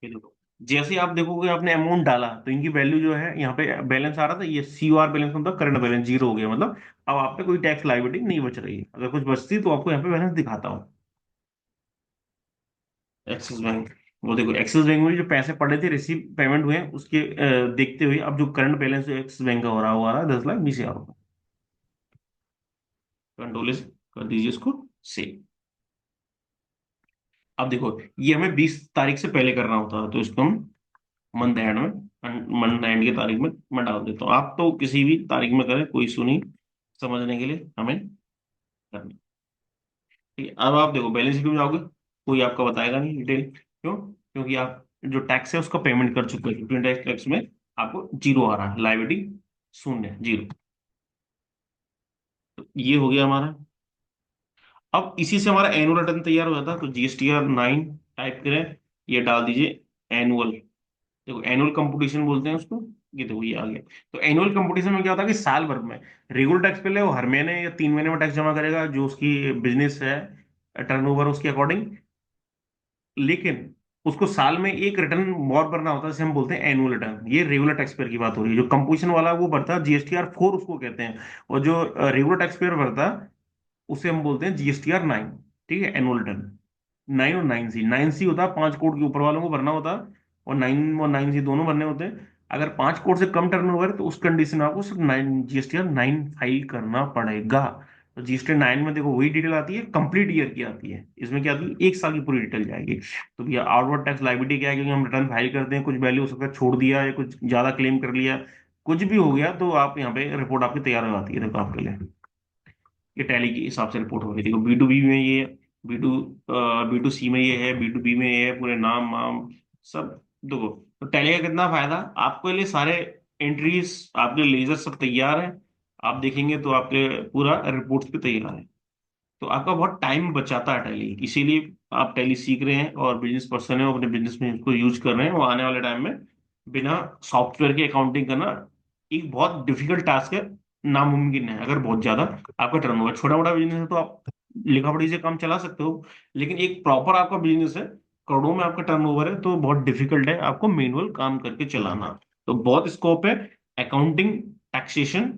ये देखो जैसे आप देखोगे आपने अमाउंट डाला तो इनकी वैल्यू जो है यहाँ पे बैलेंस आ रहा था, ये COR बैलेंस मतलब करंट बैलेंस जीरो हो गया, मतलब अब आप पे कोई टैक्स लायबिलिटी नहीं बच रही है। अगर कुछ बचती तो आपको यहाँ पे बैलेंस दिखाता हूँ। एक्सिस बैंक, वो देखो एक्सिस बैंक में जो पैसे पड़े थे रिसीव पेमेंट हुए हैं, उसके देखते हुए अब जो करंट बैलेंस जो एक्सिस बैंक का हो रहा हुआ है 10,20,000 रुपये। कंट्रोल कर दीजिए इसको सेव। अब देखो ये हमें 20 तारीख से पहले करना होता है, तो इसको हम मंथ एंड में, मंथ एंड की तारीख में मैं डाल देता हूँ। आप तो किसी भी तारीख में करें, कोई इशू नहीं, समझने के लिए हमें करना। ठीक है, अब आप देखो बैलेंस शीट में जाओगे, कोई आपका बताएगा नहीं डिटेल। क्यों? क्योंकि आप जो टैक्स है उसका पेमेंट कर चुके हैं, फिफ्टीन टैक्स में आपको जीरो आ रहा है, लाइबिलिटी शून्य, जीरो। तो ये हो गया हमारा। अब इसी से हमारा एनुअल रिटर्न तैयार हो जाता है। तो GSTR 9 टाइप करें, ये डाल दीजिए एनुअल। देखो एनुअल कंपटीशन बोलते हैं उसको। ये देखो ये आ गया। तो एनुअल कंपटीशन में क्या होता है कि साल भर में रेगुलर टैक्स पहले वो हर महीने या 3 महीने में टैक्स जमा करेगा, जो उसकी बिजनेस है, टर्नओवर उसके अकॉर्डिंग। लेकिन उसको साल में एक रिटर्न और भरना होता है, जिसे हम बोलते हैं एनुअल रिटर्न। ये रेगुलर टैक्स पेयर की बात हो रही है। जो कंपोजिशन वाला वो भरता है GSTR 4 उसको कहते हैं। और जो रेगुलर टैक्स पेयर भरता है उसे हम बोलते हैं GSTR 9। ठीक है, एनुअल रिटर्न। 9 और 9C, 9C होता है 5 करोड़ के ऊपर वालों को भरना होता है, और 9C दोनों भरने होते हैं। अगर 5 करोड़ से कम टर्नओवर है तो उस कंडीशन में आपको सिर्फ 9 GSTR 9 फाइल करना पड़ेगा। तो जीएसटी 9 में देखो वही डिटेल आती है, कंप्लीट ईयर की आती है, इसमें क्या आती है, एक साल की पूरी डिटेल जाएगी। तो भैया आउटवर्ड टैक्स लायबिलिटी क्या है, क्योंकि हम रिटर्न फाइल करते हैं, कुछ वैल्यू हो सकता है छोड़ दिया या कुछ ज्यादा क्लेम कर लिया, कुछ भी हो गया, तो आप यहाँ पे रिपोर्ट आपकी तैयार हो जाती है, देखो आपके लिए ये टैली के हिसाब से रिपोर्ट होगी। देखो बी टू बी में ये, बी टू बी टू सी में ये है, बी टू बी में ये है, पूरे नाम वाम सब। देखो तो टैली का कितना फायदा, आपके लिए सारे एंट्रीज, आपके लेजर सब तैयार है, आप देखेंगे तो आपके पूरा रिपोर्ट्स भी तैयार है। तो आपका बहुत टाइम बचाता है टैली, इसीलिए आप टैली सीख रहे हैं और बिजनेस पर्सन है, अपने बिजनेस में इसको यूज कर रहे हैं, वो आने वाले टाइम में बिना सॉफ्टवेयर की अकाउंटिंग करना एक बहुत डिफिकल्ट टास्क है, नामुमकिन है। अगर बहुत ज्यादा आपका टर्नओवर, छोटा मोटा बिजनेस है तो आप लिखा पढ़ी से काम चला सकते हो, लेकिन एक प्रॉपर आपका बिजनेस है, करोड़ों में आपका टर्नओवर है, तो बहुत डिफिकल्ट है आपको मैनुअल काम करके चलाना। तो बहुत स्कोप है अकाउंटिंग, टैक्सेशन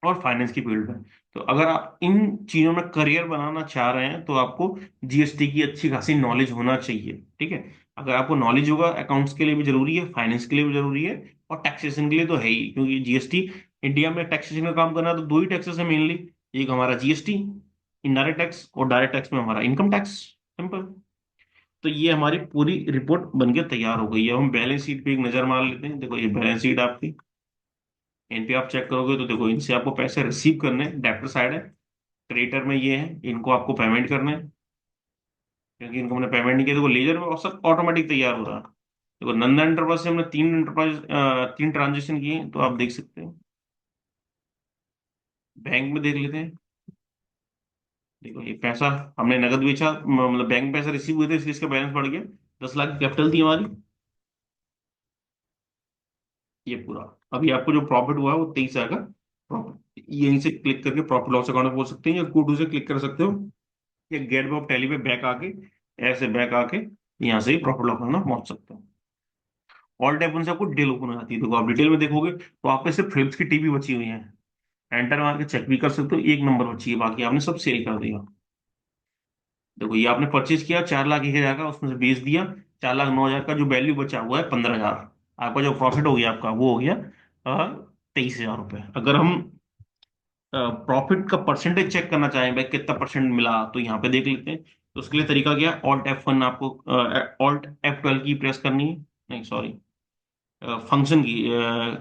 और फाइनेंस की फील्ड में। तो अगर आप इन चीजों में करियर बनाना चाह रहे हैं तो आपको जीएसटी की अच्छी खासी नॉलेज होना चाहिए, ठीक है। अगर आपको नॉलेज होगा, अकाउंट्स के लिए भी जरूरी है, फाइनेंस के लिए भी जरूरी है, और टैक्सेशन के लिए तो है ही, क्योंकि जीएसटी, इंडिया में टैक्सेशन का काम करना है तो दो ही टैक्सेस है मेनली, एक हमारा जीएसटी इनडायरेक्ट टैक्स, और डायरेक्ट टैक्स में हमारा इनकम टैक्स, सिंपल। तो ये हमारी पूरी रिपोर्ट बनके तैयार हो गई है। अब हम बैलेंस शीट पे एक नजर मार लेते हैं। देखो ये बैलेंस शीट आपकी, इन पे आप चेक करोगे तो देखो इनसे आपको पैसे रिसीव करने, डेब्टर साइड है, क्रेडिटर में ये है, इनको आपको पेमेंट करना है, क्योंकि इनको हमने पेमेंट नहीं किया, तो लेजर में सब ऑटोमेटिक तैयार हो रहा है। देखो नंदा एंटरप्राइज से हमने तीन एंटरप्राइज, तीन ट्रांजेक्शन किए हैं, तो आप देख सकते हैं। बैंक में देख लेते हैं। देखो ये पैसा हमने नगद बेचा, मतलब बैंक में पैसा रिसीव हुए थे, इसलिए इसका बैलेंस बढ़ गया। 10 लाख की कैपिटल थी हमारी, ये पूरा। अभी आपको जो प्रॉफिट हुआ है वो 23 हजार का प्रॉफिट, यहीं से क्लिक करके प्रॉफिट लॉस अकाउंट में बोल सकते हैं, या Go to से क्लिक कर सकते हो, या गेट वे ऑफ टैली पे बैक आके, ऐसे बैक आके यहाँ से ही प्रॉफिट लॉस अकाउंट में पहुंच सकते हो। ऑल टैब से आपको डिटेल ओपन हो जाती है। देखो आप डिटेल में देखोगे तो आप पे सिर्फ फिल्म्स की टीवी बची हुई है, एंटर मार के चेक भी कर सकते हो, एक नंबर बची है, बाकी आपने सब सेल कर दिया। देखो ये आपने परचेज किया 4 लाख 1 हजार का, उसमें से बेच दिया 4 लाख 9 हजार का, जो वैल्यू बचा हुआ है 15 हजार, आपका जो प्रॉफिट हो गया आपका वो हो गया 23 हजार रुपये। अगर हम प्रॉफिट का परसेंटेज चेक करना चाहें, भाई कितना परसेंट मिला, तो यहाँ पे देख लेते हैं। तो उसके लिए तरीका क्या है, ऑल्ट F1 आपको, ऑल्ट F12 की प्रेस करनी है, नहीं सॉरी, फंक्शन की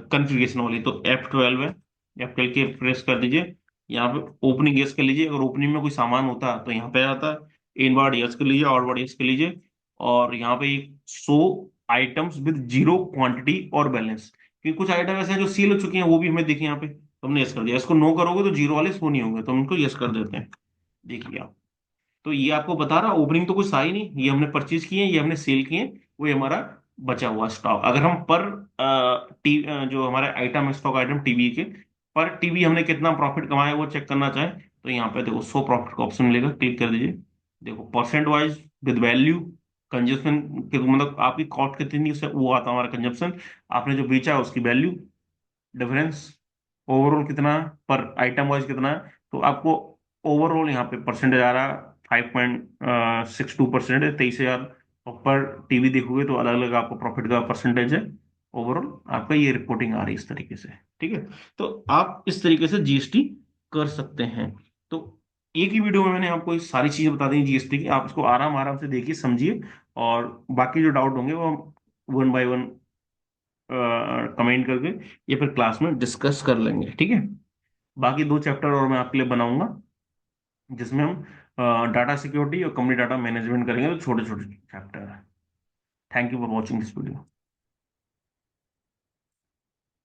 कॉन्फ़िगरेशन वाली, तो F12 है, F12 के प्रेस कर दीजिए। यहाँ पे ओपनिंग यस कर लीजिए, अगर ओपनिंग में कोई सामान होता है तो यहाँ पे आता है, इन बार यस कर लीजिए, आउट बार यस कर लीजिए, और यहाँ पे एक show items with zero quantity और बैलेंस, क्योंकि कुछ आइटम ऐसे हैं जो सील हो चुके हैं, वो भी हमें देखिए यहाँ पे, तो हमने यस कर दिया। इसको नो करोगे तो जीरो वाले शो नहीं होंगे, तो हम इनको यस कर देते हैं, देखिए आप। तो ये आपको बता रहा, ओपनिंग तो कुछ था ही नहीं, ये हमने परचेज किए, ये हमने सेल किए, वो ये हमारा बचा हुआ स्टॉक। अगर हम पर जो हमारे आइटम है, स्टॉक आइटम टीवी के, पर टीवी हमने कितना प्रॉफिट कमाया वो चेक करना चाहें, तो यहाँ पे देखो शो प्रॉफिट का ऑप्शन मिलेगा, क्लिक कर दीजिए। देखो percent wise with value, consumption के, मतलब आपकी कॉस्ट कितनी है वो आता है हमारा कंजप्शन, आपने जो बेचा है उसकी वैल्यू, डिफरेंस, ओवरऑल कितना है, पर आइटम वाइज कितना है, तो आपको ओवरऑल यहाँ पे परसेंटेज आ रहा है 5.62% है, 23 हजार। और पर टीवी देखोगे तो अलग अलग आपको प्रॉफिट का परसेंटेज है, ओवरऑल आपका ये रिपोर्टिंग आ रही है इस तरीके से, ठीक है। तो आप इस तरीके से जीएसटी कर सकते हैं। तो एक ही वीडियो में मैंने आपको ये सारी चीजें बता दी जीएसटी की, आप इसको आराम आराम से देखिए, समझिए, और बाकी जो डाउट होंगे वो वन बाय वन कमेंट करके या फिर क्लास में डिस्कस कर लेंगे, ठीक है। बाकी 2 चैप्टर और मैं आपके लिए बनाऊंगा, जिसमें हम डाटा सिक्योरिटी और कंपनी डाटा मैनेजमेंट करेंगे, तो छोटे छोटे चैप्टर है। Thank you for watching this video.